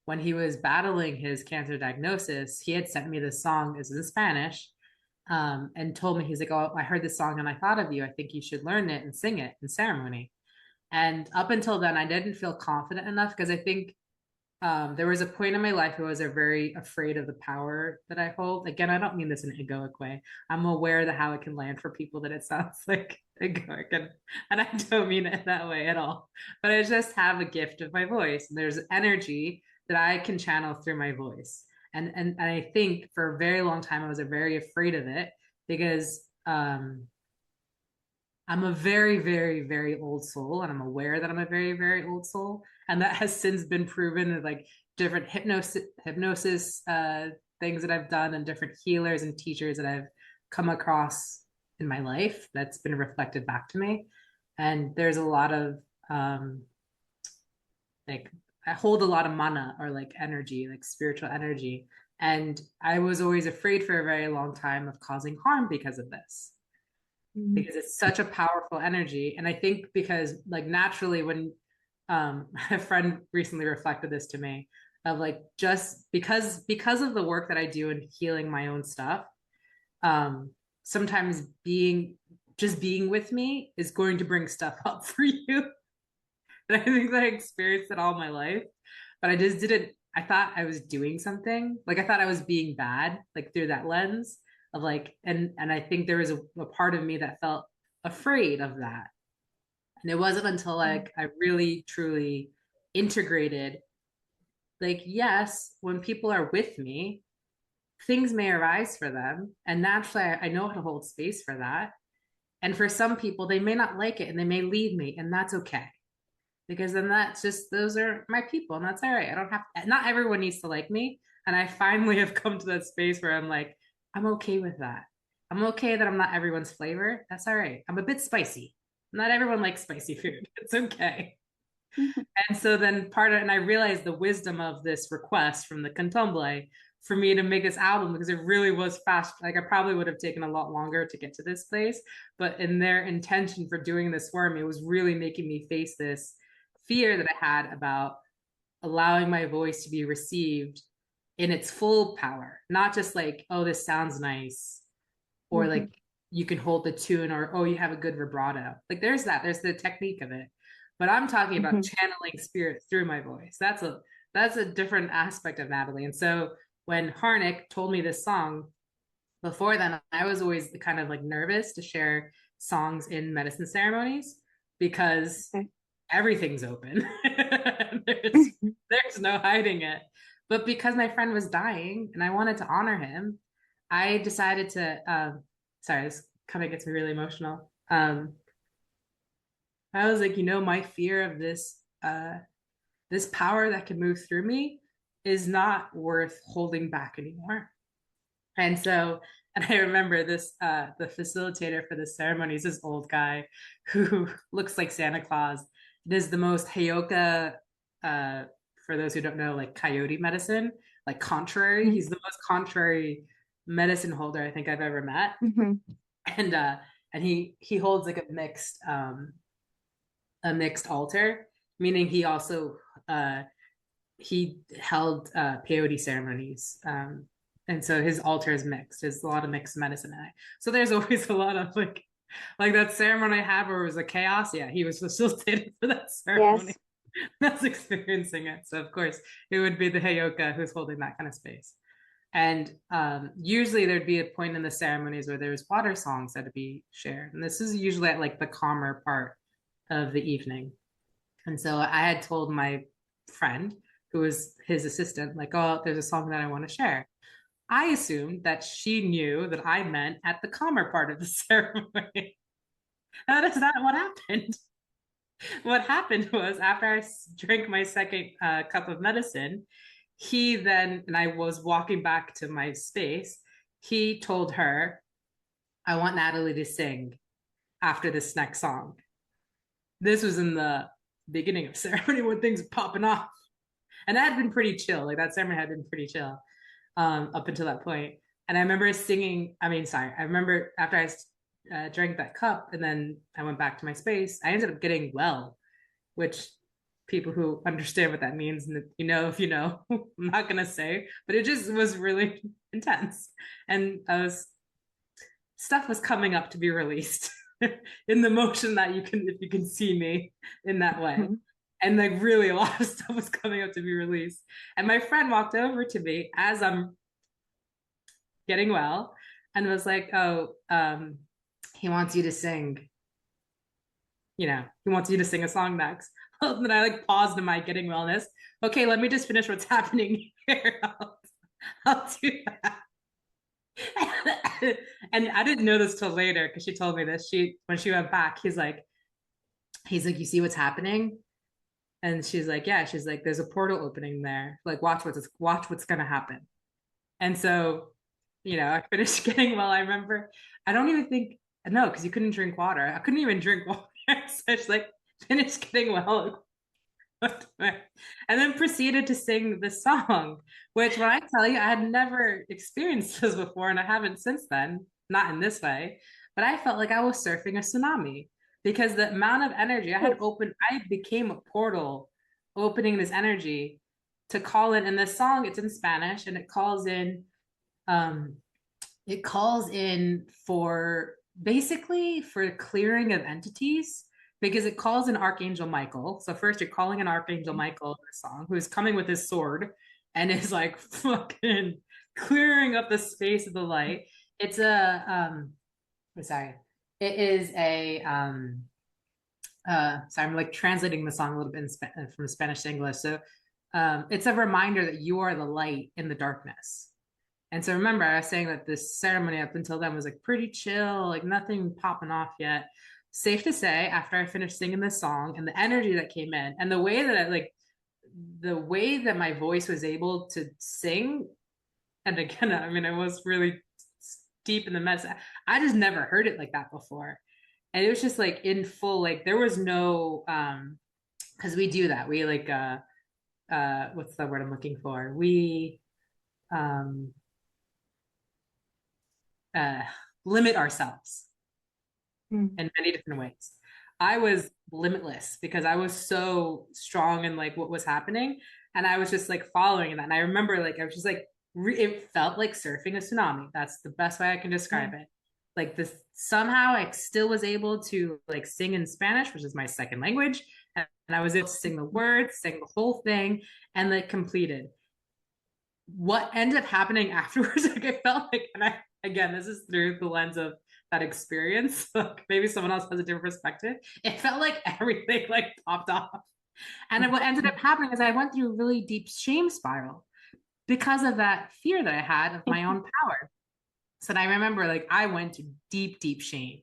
when he was battling his cancer diagnosis, he had sent me this song. This is in Spanish, and told me, he's like, oh, I heard this song and I thought of you. I think you should learn it and sing it in ceremony. And up until then, I didn't feel confident enough because I think there was a point in my life where I was very afraid of the power that I hold. Again, I don't mean this in an egoic way. I'm aware that how it can land for people that it sounds like egoic, and I don't mean it that way at all. But I just have a gift of my voice, and there's energy that I can channel through my voice. And I think for a very long time I was very afraid of it because I'm a very, very, very old soul, and I'm aware that I'm a very, very old soul, and that has since been proven with like different hypnosis things that I've done, and different healers and teachers that I've come across in my life. That's been reflected back to me, and there's a lot of like I hold a lot of mana or like energy, like spiritual energy, and I was always afraid for a very long time of causing harm because of this Mhm. because it's such a powerful energy. And I think because like naturally when a friend recently reflected this to me of like just because of the work that I do in healing my own stuff, um, sometimes being with me is going to bring stuff up for you. And I think that I experienced it all my life, but I just didn't. I thought I was doing something. Like I thought I was being bad, like through that lens of like, and I think there was a part of me that felt afraid of that. And it wasn't until like I really truly integrated, like, yes, when people are with me, things may arise for them. And naturally, I know how to hold space for that. And for some people, they may not like it and they may leave me, and that's okay because then that's just those are my people and that's all right. I don't have not everyone needs to like me. And I finally have come to that space where I'm like, I'm okay with that. I'm okay that I'm not everyone's flavor. That's all right. I'm a bit spicy. Not everyone likes spicy food. It's okay. Mhm. And so then part of and I realized the wisdom of this request from the Candomblé for me to make this album because it really was fast. Like I probably would have taken a lot longer to get to this place, but in their intention for doing this for me, it was really making me face this fear that I had about allowing my voice to be received in its full power, not just like, oh, this sounds nice, or like Mhm. you can hold the tune, or oh, you have a good vibrato. Like there's the technique of it. But I'm talking about Mhm. channeling spirit through my voice. That's a different aspect of Natalie. And so when Harnick told me this song, before then I was always kind of like nervous to share songs in medicine ceremonies because Okay. everything's open. there's no hiding it. But because my friend was dying and I wanted to honor him, I decided to. Sorry, this kind of gets me really emotional. I was like, my fear of this power that can move through me is not worth holding back anymore. And so, and I remember this, the facilitator for the ceremony is this old guy who looks like Santa Claus. It is the most Heyoka, uh, for those who don't know, like coyote medicine, like contrary. Mhm. He's the most contrary medicine holder I think I've ever met. Mhm. And he holds like a mixed altar, meaning he also he held peyote ceremonies. And so his altar is mixed. There's a lot of mixed medicine in it. So there's always a lot of like that ceremony I had where it was a chaos. Yeah, he was facilitated for that ceremony. Yes. That's experiencing it. So of course it would be the Heyoka who's holding that kind of space. And usually there'd be a point in the ceremonies where there's water songs that would be shared. And this is usually at like the calmer part of the evening. And so I had told my friend, who was his assistant, like, oh, there's a song that I want to share. I assumed that she knew that I meant at the calmer part of the ceremony. That is not what happened. What happened was after I drank my second cup of medicine, he then, and I was walking back to my space, he told her, I want Natalie to sing after this next song. This was in the beginning of ceremony when things were popping off. And that had been pretty chill. Like that ceremony had been pretty chill up until that point. And I remember singing. I mean, sorry. I remember after I drank that cup and then I went back to my space. I ended up getting well, which people who understand what that means, and if you know, I'm not gonna say, but it just was really intense. And I was stuff was coming up to be released in the motion that you can if you can see me in that way. Mhm. and like really a lot of stuff was coming up to be released. And my friend walked over to me as I'm getting well and was like, oh, he wants you to sing, he wants you to sing a song next. Well, then I like paused in my getting wellness. Okay, let me just finish what's happening here. I'll do that. And I didn't know this till later because she told me this. When she went back, he's like, you see what's happening? And she's like, yeah. She's like, there's a portal opening there. Like, watch what's gonna happen. And so, I finished getting well. I remember, I don't even think, no, because you couldn't drink water. I couldn't even drink water. So she's like, finished getting well. And then proceeded to sing the song, which when I tell you, I had never experienced this before, and I haven't since then, not in this way, but I felt like I was surfing a tsunami because the amount of energy I became a portal opening this energy to call in. And this song, it's in Spanish, and um, it calls in for basically for clearing of entities because it calls in Archangel Michael. So first you're calling in Archangel Michael in the song, who is coming with his sword and is like fucking clearing up the space of the light. It's a sorry. It is a sorry, I'm like translating the song a little bit from Spanish to English. So it's a reminder that you are the light in the darkness. And so remember, I was saying that this ceremony up until then was like pretty chill, like nothing popping off yet. Safe to say, after I finished singing this song and the energy that came in and the way that my voice was able to sing, and again, I mean, it was really deep in the mess. I just never heard it like that before. And it was just like in full, like there was no, because we do that. We like, what's the word I'm looking for? We, um, uh, limit ourselves in many different ways. I was limitless because I was so strong in like what was happening, and I was just like following that. And I remember like I was just like it felt like surfing a tsunami. That's the best way I can describe it. Like this somehow I still was able to like sing in Spanish, which is my second language, and I was able to sing the words, sing the whole thing, and like completed. What ended up happening afterwards, like I felt like, and I again, this is through the lens of that experience. Like maybe someone else has a different perspective. It felt like everything like popped off. And what ended up happening is I went through a really deep shame spiral because of that fear that I had of my own power. So I remember like I went to deep, deep shame.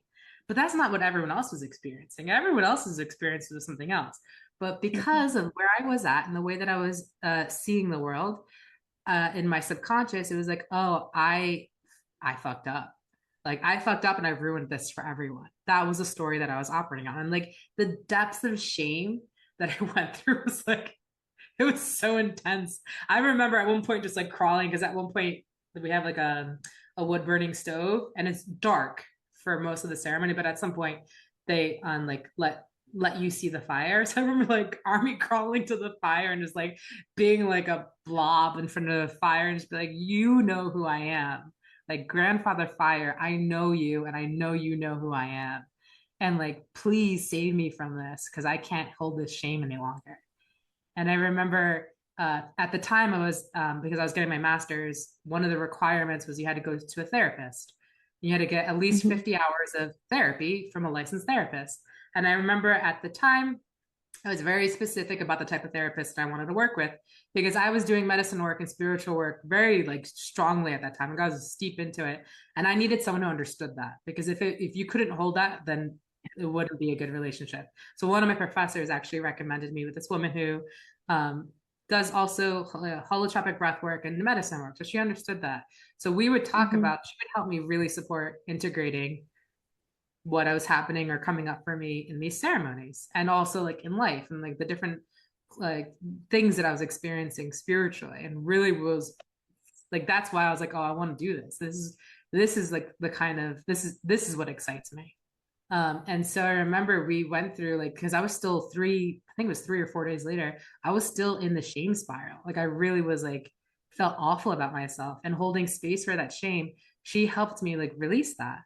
But that's not what everyone else was experiencing. Everyone else's experience was something else. But because of where I was at and the way that I was seeing the world, in my subconscious, it was like, oh, I fucked up. Like I fucked up and I ruined this for everyone. That was a story that I was operating on. And like the depths of shame that I went through was like, it was so intense. I remember at one point just like crawling because at one point we have like a wood burning stove and it's dark for most of the ceremony, but at some point they like let you see the fire. So I remember like army crawling to the fire and just like being like a blob in front of the fire and just be like, you know who I am. Like grandfather fire, I know you and I know you know who I am. And like, please save me from this because I can't hold this shame any longer. And I remember at the time I was, because I was getting my master's, one of the requirements was you had to go to a therapist. You had to get at least 50 hours of therapy from a licensed therapist. And I remember at the time, I was very specific about the type of therapist I wanted to work with because I was doing medicine work and spiritual work very like strongly at that time. I was steep into it, and I needed someone who understood that because if you couldn't hold that, then it wouldn't be a good relationship. So one of my professors actually recommended me with this woman who does also holotropic breath work and medicine work. So she understood that. So we would talk about. She would help me really support integrating what was happening or coming up for me in these ceremonies and also like in life and like the different like things that I was experiencing spiritually, and really was like that's why I was like, oh, I want to do this. This is like the kind of this is what excites me. And so I remember we went through like because I was still I think it was 3 or 4 days later, I was still in the shame spiral. Like I really was like felt awful about myself, and holding space for that shame, she helped me like release that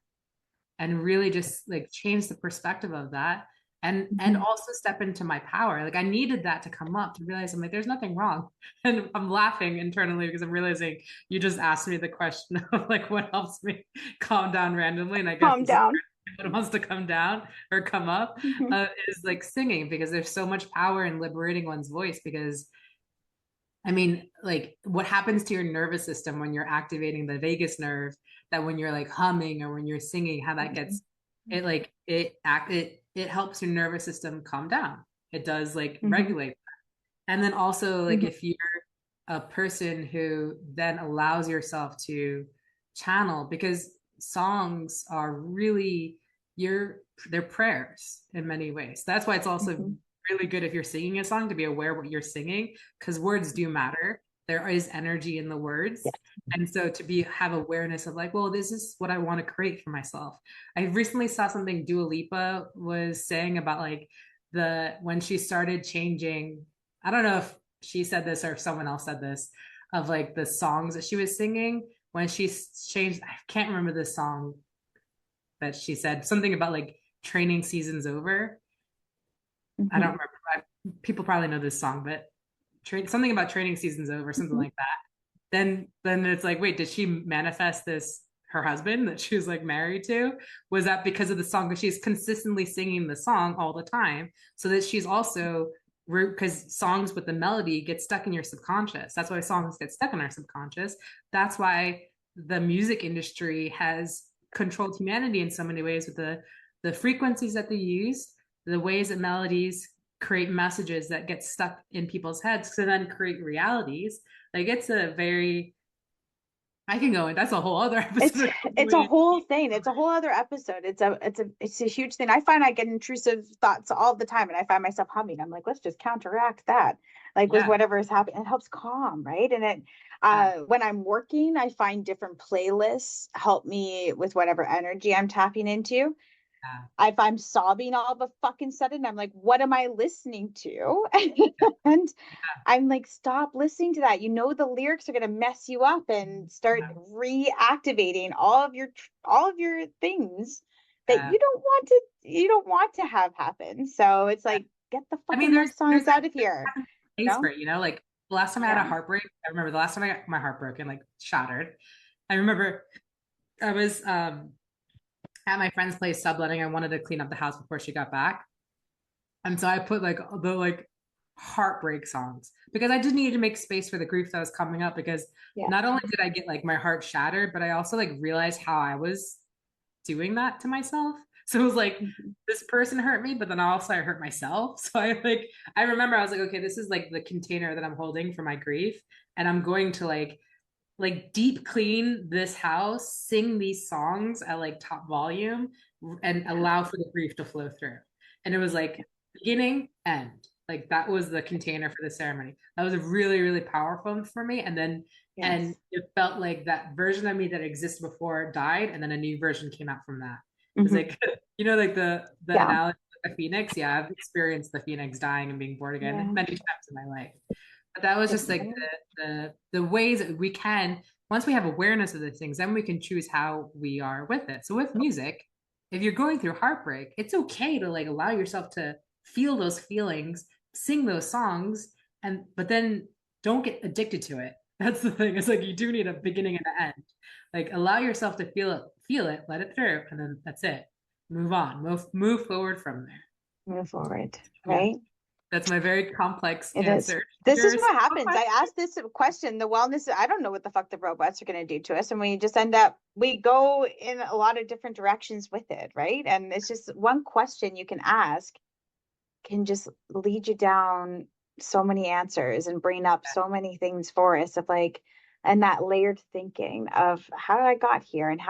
and really just like change the perspective of that and also step into my power. Like I needed that to come up to realize I'm like, there's nothing wrong. And I'm laughing internally because I'm realizing you just asked me the question of like what helps me calm down randomly. And I guess Calm this is down. what wants to come down or come up is like singing, because there's so much power in liberating one's voice. Because I mean, like what happens to your nervous system when you're activating the vagus nerve, that when you're like humming or when you're singing, how that gets it, like it helps your nervous system calm down. It does like Mhm. regulate. And then also like Mhm. if you're a person who then allows yourself to channel, because songs are really your they're prayers in many ways. That's why it's also Mhm. really good if you're singing a song to be aware what you're singing, because words do matter. There is energy in the words. Yes. And so to be have awareness of like, well, this is what I want to create for myself. I recently saw something Dua Lipa was saying about like the when she started changing, I don't know if she said this or if someone else said this, of like the songs that she was singing when she changed. I can't remember the song that she said something about like training seasons over. I don't Mhm. remember. People probably know this song, but something about training seasons over, something Mhm. like that. Then it's like, wait, did she manifest this her husband that she was like married to? Was that because of the song? Because she's consistently singing the song all the time, so that she's also, because songs with the melody get stuck in your subconscious. That's why songs get stuck in our subconscious. That's why the music industry has controlled humanity in so many ways with the frequencies that they use, the ways that melodies create messages that get stuck in people's heads to then create realities. Like it's a very, I can go in, that's a whole other It's episode. it's a whole thing. It's a whole other episode. It's a huge thing. I find I get intrusive thoughts all the time, and I find myself humming. I'm like, let's just counteract that, like with Yeah, whatever is happening. It helps calm, right? And it yeah, when I'm working, I find different playlists help me with whatever energy I'm tapping into. yeah, If I'm sobbing all of a fucking sudden, I'm like, what am I listening to? And I'm like, stop listening to that. You know the lyrics are gonna mess you up and start yeah, reactivating all of your things that yeah. you don't want to have happen. So it's like, get the I mean, fucking love there's songs out of here, a you place for know? it, like the last time I had a Yeah. heartbreak, I remember the last time I got my heart broken, like shattered. I remember I was at my friend's place subletting. I wanted to clean up the house before she got back. And so I put like the like heartbreak songs, because I just needed to make space for the grief that was coming up, because Yes. not only did I get like my heart shattered, but I also like realized how I was doing that to myself. So it was like Mhm. this person hurt me, but then also I hurt myself. So I remember I was like, okay, this is like the container that I'm holding for my grief. And I'm going to like deep clean this house, sing these songs at like top volume and allow for the grief to flow through. And it was like beginning, end. Like that was the container for the ceremony. That was really, really powerful for me. And Yes. it felt like that version of me that existed before died, and then a new version came out from that. It's Hmm. like like the Yeah. analogy of the phoenix. Yeah, I've experienced the phoenix dying and being born again Yeah. many times in my life. But that was just like Yeah. the ways that we can, once we have awareness of these things, then we can choose how we are with it. So with music, if you're going through heartbreak, it's okay to like allow yourself to feel those feelings, sing those songs, and but then don't get addicted to it. That's the thing. It's like you do need a beginning and an end. Like allow yourself to feel it, let it through, and then that's it. Move on, move forward from there. Move forward, Yeah, right? that's my very complex It is. answer. This is Yours? what happens. I asked this question, the wellness, I don't know what the fuck the robots are going to do to us. And we just we go in a lot of different directions with it, right? And it's just one question you can ask can just lead you down so many answers and bring up so many things for us of like, and that layered thinking of how did I got here and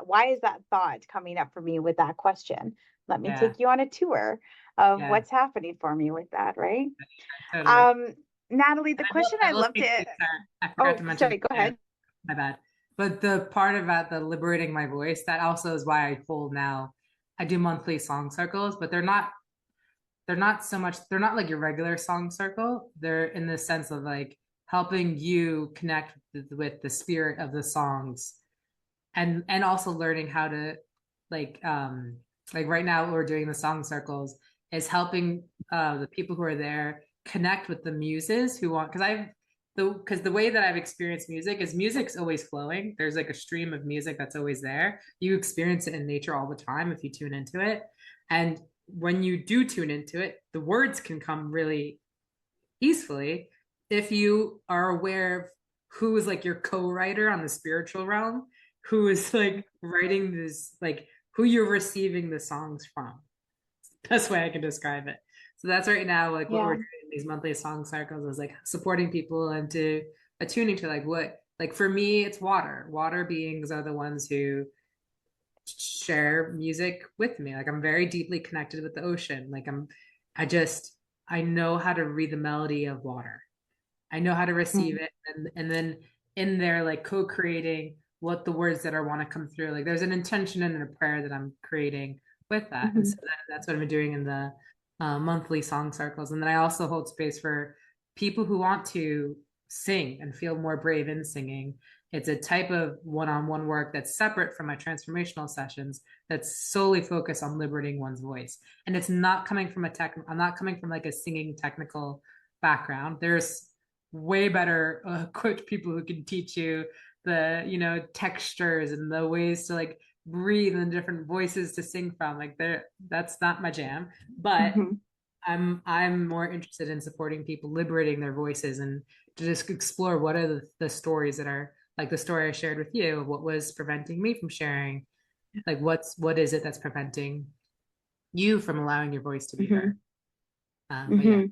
why is that thought coming up for me with that question? Let me Yeah, take you on a tour of yeah, what's happening for me with that, right? totally. Um, Natalie, the question I I will love say to, too, sorry, I forgot oh, to mention sorry, go too. ahead. My bad. But the part about the liberating my voice, that also is why I hold now. I do monthly song circles, but they're not so much, they're not like your regular song circle. They're in the sense of like helping you connect with the spirit of the songs, and also learning how to like like right now we're doing the song circles. is helping the people who are there connect with the muses who want, because the way that I've experienced music is music's always flowing. There's like a stream of music that's always there. You experience it in nature all the time if you tune into it. And when you do tune into it, the words can come really easily if you are aware of who is like your co-writer on the spiritual realm, who is like writing this, like who you're receiving the songs from. Best way I can describe it. So that's right now, like what we're Yeah. doing in these monthly song cycles is like supporting people and to attuning to like what, like for me, it's water. Water beings are the ones who share music with me. Like I'm very deeply connected with the ocean. I just, I know how to read the melody of water. I know how to receive Mm-hmm. it, and then in there, like co-creating what the words that I want to come through. Like there's an intention and a prayer that I'm creating with that, and so that's what I've been doing in the monthly song circles. And then I also hold space for people who want to sing and feel more brave in singing. It's a type of one-on-one work that's separate from my transformational sessions that's solely focused on liberating one's voice. And it's not coming from I'm not coming from like a singing technical background. There's way better equipped people who can teach you the, you know, textures and the ways to like breathe and different voices to sing from. Like there, that's not my jam. But Mm-hmm. I'm more interested in supporting people liberating their voices and to just explore what are the stories that are like the story I shared with you, what was preventing me from sharing, like what is it that's preventing you from allowing your voice to be Mm-hmm. heard. But yeah.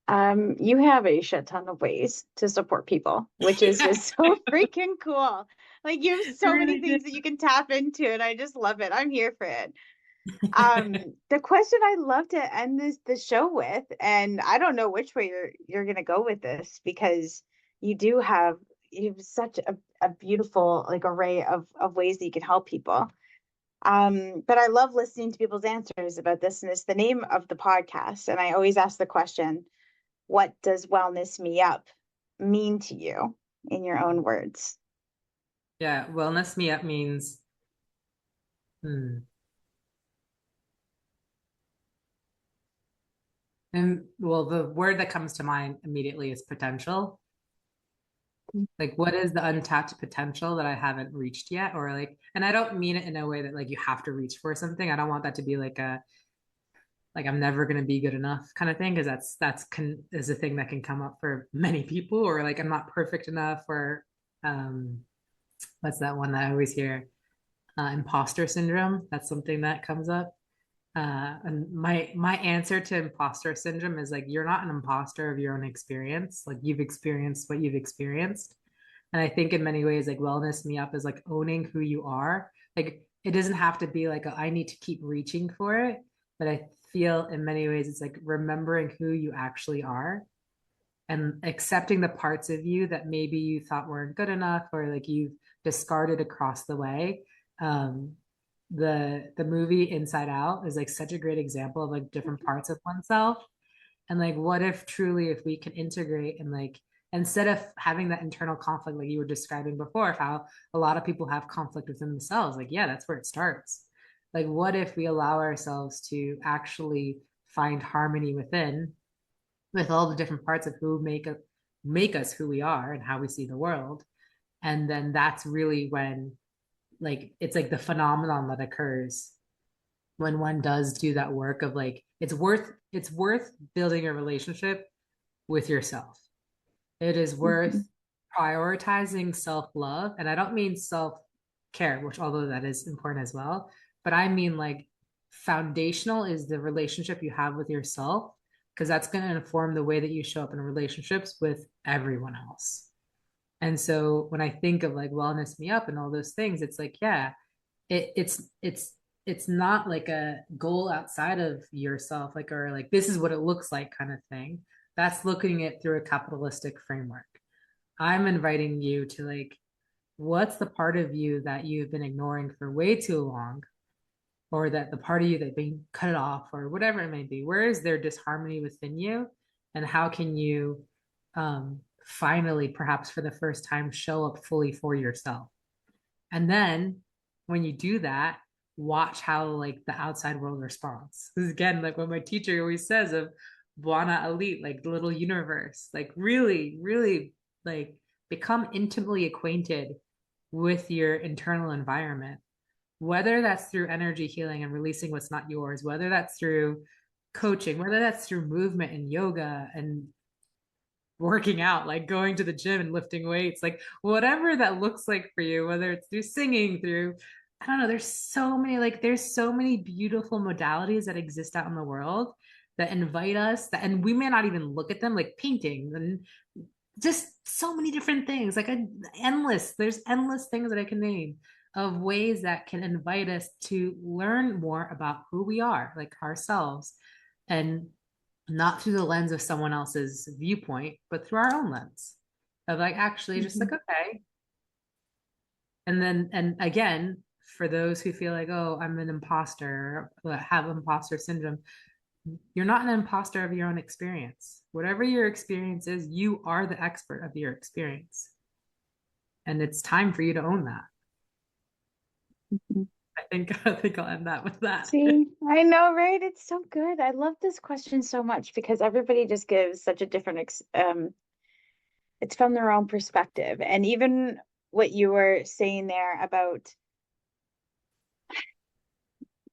Mm-hmm. You have a shit ton of ways to support people, which is Yeah, just so freaking cool. Like you have I so many really do. things that you can tap into, and I just love it. I'm here for it. The question I love to end the show with, and I don't know which way you're gonna go with this because you do have you have such a beautiful like array of ways that you can help people. But I love listening to people's answers about this, and it's the name of the podcast. And I always ask the question, what does wellness me up mean to you in your own words? Yeah, wellness me up means, hmm. And well, the word that comes to mind immediately is potential. Like, what is the untapped potential that I haven't reached yet? Or like, and I don't mean it in a way that like you have to reach for something. I don't want that to be like I'm never going to be good enough kind of thing, because is a thing that can come up for many people, or like I'm not perfect enough, or um, what's that one that I always hear? Imposter syndrome. That's something that comes up. And my answer to imposter syndrome is like you're not an imposter of your own experience. Like you've experienced what you've experienced. And I think in many ways, like wellness me up is like owning who you are. Like it doesn't have to be like I need to keep reaching for it, but I feel in many ways it's like remembering who you actually are and accepting the parts of you that maybe you thought weren't good enough or like you've discarded across the way. Um, the movie Inside Out is like such a great example of like different parts of oneself. And like what if truly if we can integrate and like instead of having that internal conflict like you were describing before, of how a lot of people have conflict within themselves, like yeah, that's where it starts. Like what if we allow ourselves to actually find harmony within with all the different parts of who make us who we are and how we see the world. And then that's really when like it's like the phenomenon that occurs when one does do that work of like it's worth building a relationship with yourself. It is worth Mhm. prioritizing self-love, and I don't mean self-care, which although that is important as well, but I mean like foundational is the relationship you have with yourself, because that's going to inform the way that you show up in relationships with everyone else. And so when I think of like wellness me up and all those things, it's like, yeah, it's not like a goal outside of yourself, like or like this is what it looks like kind of thing. That's looking at through a capitalistic framework. I'm inviting you to like, what's the part of you that you've been ignoring for way too long, or that the part of you that being cut off, or whatever it may be. Where is there disharmony within you, and how can you finally, perhaps for the first time, show up fully for yourself? And then when you do that, watch how like the outside world responds. This is again like what my teacher always says of Buona Elite, like the little universe, like really, really like become intimately acquainted with your internal environment, whether that's through energy healing and releasing what's not yours, whether that's through coaching, whether that's through movement and yoga and working out, like going to the gym and lifting weights, like whatever that looks like for you, whether it's through singing, through, I don't know, there's so many beautiful modalities that exist out in the world that invite us that, and we may not even look at them, like painting and just so many different things, like there's endless things that I can name of ways that can invite us to learn more about who we are, like ourselves, and not through the lens of someone else's viewpoint, but through our own lens of like actually just Mhm. like, okay. And then, and again, for those who feel like, oh, I'm an imposter, have imposter syndrome, you're not an imposter of your own experience. Whatever your experience is, you are the expert of your experience. And it's time for you to own that. Mhm. I think I'll end that with that. See, I know, right? It's so good. I love this question so much because everybody just gives such a different it's from their own perspective. And even what you were saying there about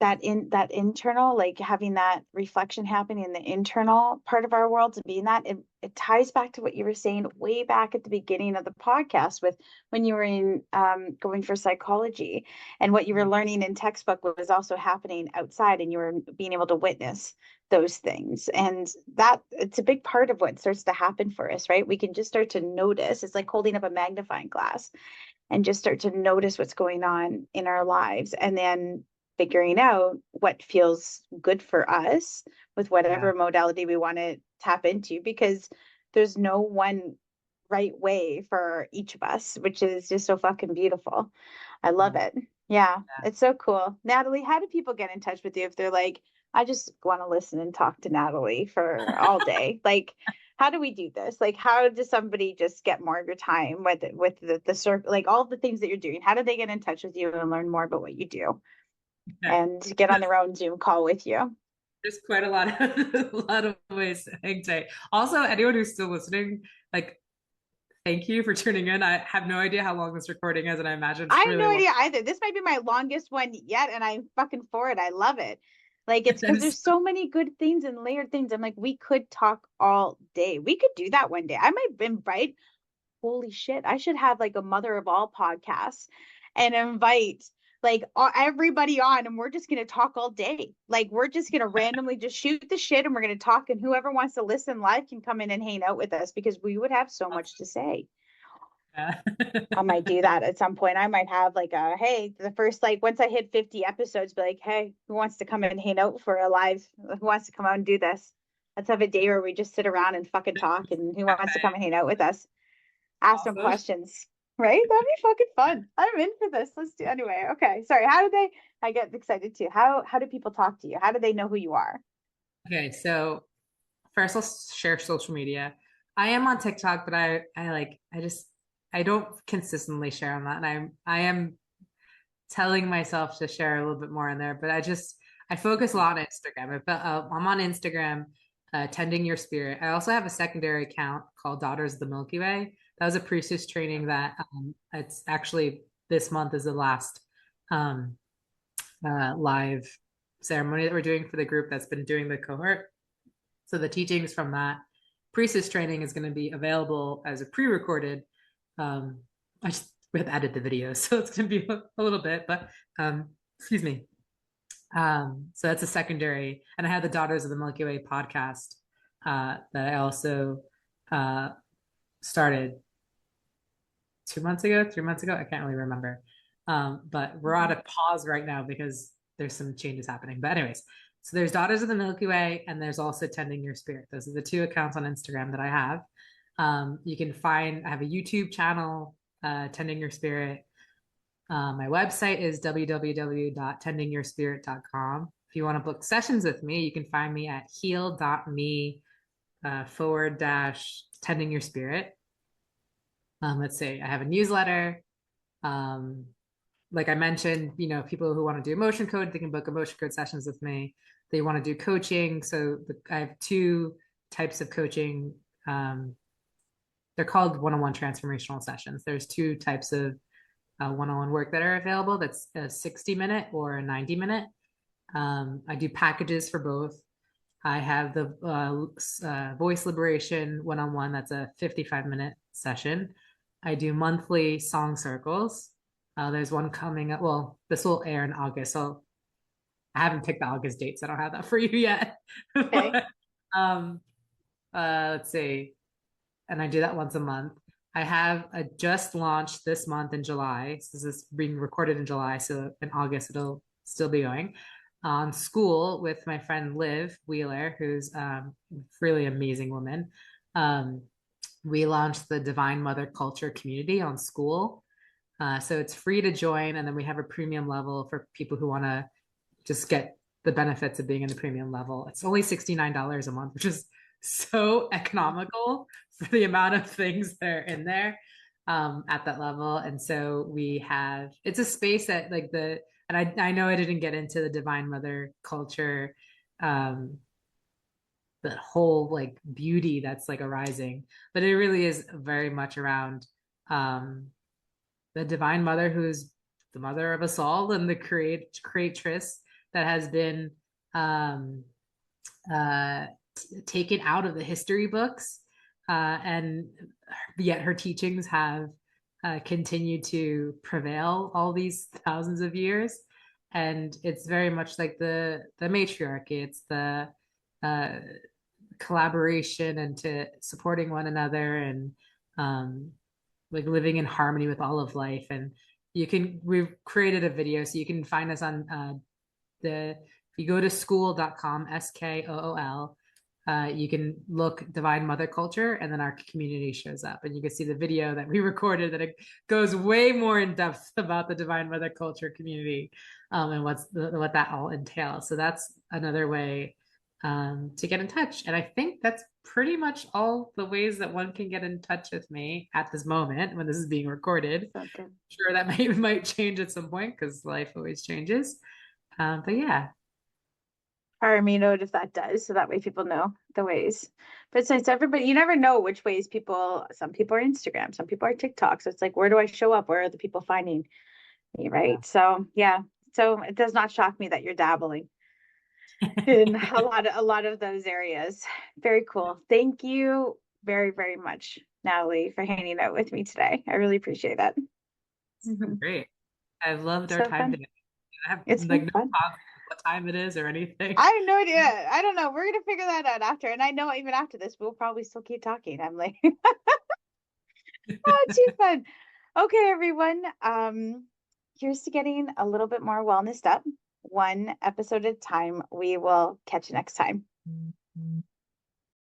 that internal, like having that reflection happening in the internal part of our world, to be in that, it ties back to what you were saying way back at the beginning of the podcast with when you were in going for psychology, and what you were learning in textbook was also happening outside, and you were being able to witness those things. And that it's a big part of what starts to happen for us, right? We can just start to notice. It's like holding up a magnifying glass and just start to notice what's going on in our lives, and then figuring out what feels good for us with Yeah. whatever modality we want to tap into, because there's no one right way for each of us, which is just so fucking beautiful. I love Yeah. it. Yeah, it's so cool. Natalie, how do people get in touch with you if they're like, I just want to listen and talk to Natalie for all day? Like, how do we do this? Like, how does somebody just get more of your time with the circle, like all the things that you're doing? How do they get in touch with you and learn more about what you do Yeah. and get on their own Zoom call with you? There's quite a lot of a lot of ways to hang tight. Also, anyone who's still listening, like thank you for tuning in. I have no idea how long this recording is, and I imagine I it's have really no long. idea either. This might be my longest one yet, and I'm fucking for it. I love it. Like, it's That because is there's so many good things and layered things. I'm like, we could talk all day. We could do that one day. I might invite, holy shit, I should have like a mother of all podcasts and invite like everybody on, and we're just going to talk all day. Like, we're just going to randomly just shoot the shit, and we're going to talk, and whoever wants to listen live can come in and hang out with us because we would have so much to say. yeah. I might do that at some point. I might have like a, hey, the first, like, once I hit 50 episodes, be like, hey, who wants to come and hang out for a live? Who wants to come out and do this? Let's have a day where we just sit around and fucking talk, and who wants to come and hang out with us? Ask some Awesome. questions. Right? That'd be fucking fun. I'm in for this. Let's do anyway. Okay. Sorry. How do they, I get excited too. How do people talk to you? How do they know who you are? Okay, so first I'll share social media. I am on TikTok, but I don't consistently share on that, and I am telling myself to share a little bit more in there, but I focus a lot on Instagram. I'm on Instagram, tending your spirit. I also have a secondary account called Daughters of the Milky Way. That was a priestess training that it's actually this month is the last um, live ceremony that we're doing for the group that's been doing the cohort. So the teachings from that priestess training is going to be available as a pre-recorded. I just we have added the video, so it's going to be a little bit, but excuse me. So that's a secondary, and I have the Daughters of the Milky Way podcast that I also uh, started 2 months ago, 3 months ago. I can't really remember. But we're at a pause right now because there's some changes happening. But anyways, so there's Daughters of the Milky Way, and there's also Tending Your Spirit. Those are the two accounts on Instagram that I have. You can find, I have a YouTube channel, Tending Your Spirit. My website is www.tendingyourspirit.com. If you want to book sessions with me, you can find me at heal.me forward dash tending your spirit. Let's say I have a newsletter. Um, like I mentioned, people who want to do motion code, they can book a motion code sessions with me. They want to do coaching. So I have two types of coaching. They're called one-on-one transformational sessions. There's two types of one-on-one work that are available. That's a 60-minute or a 90-minute. I do packages for both. I have the voice liberation one-on-one. That's a 55-minute session. I do monthly song circles. There's one coming up. Well, this will air in August, so I haven't picked the August dates. I don't have that for you yet. Okay. um, let's see. And I do that once a month. I have just launched this month in July. So this is being recorded in July, so in August it'll still be going. On school with my friend Liv Wheeler, who's really amazing woman. We launched the Divine Mother Culture community on school. So it's free to join, and then we have a premium level for people who want to just get the benefits of being in the premium level. It's only $69 a month, which is so economical for the amount of things that are in there at that level. And so it's a space that and I know I didn't get into the Divine Mother culture, the whole like beauty that's like arising, but it really is very much around the Divine Mother, who's the mother of us all and the creatress that has been um, uh, taken out of the history books, and yet her teachings have continued to prevail all these thousands of years. And it's very much like the matriarchy. It's the uh, collaboration and to supporting one another, and um, like living in harmony with all of life. And we've created a video, so you can find us on if you go to school.com, SKOOL, you can look Divine Mother Culture, and then our community shows up, and you can see the video that we recorded that it goes way more in depth about the Divine Mother Culture community, and what that all entails. So that's another way to get in touch. And I think that's pretty much all the ways that one can get in touch with me at this moment when this is being recorded. So good. Sure, that might change at some point because life always changes. But yeah. Fire me note if that does, so that way people know the ways. But since everybody, you never know which ways some people are Instagram, some people are TikTok. So it's like, where do I show up? Where are the people finding me, right? Yeah. So yeah. So it does not shock me that you're dabbling in a lot of those areas. Very cool. Thank you very, very much, Natalie, for hanging out with me today. I really appreciate that. Mhm. Great. I've loved our So time fun. together. I have It's like been no fun. thoughts what time it is or anything. I have no idea. I don't know. We're gonna figure that out after. And I know even after this, we'll probably still keep talking. I'm like, oh, too fun. Okay, everyone. Here's to getting a little bit more wellness up, one episode at a time. We will catch you next time.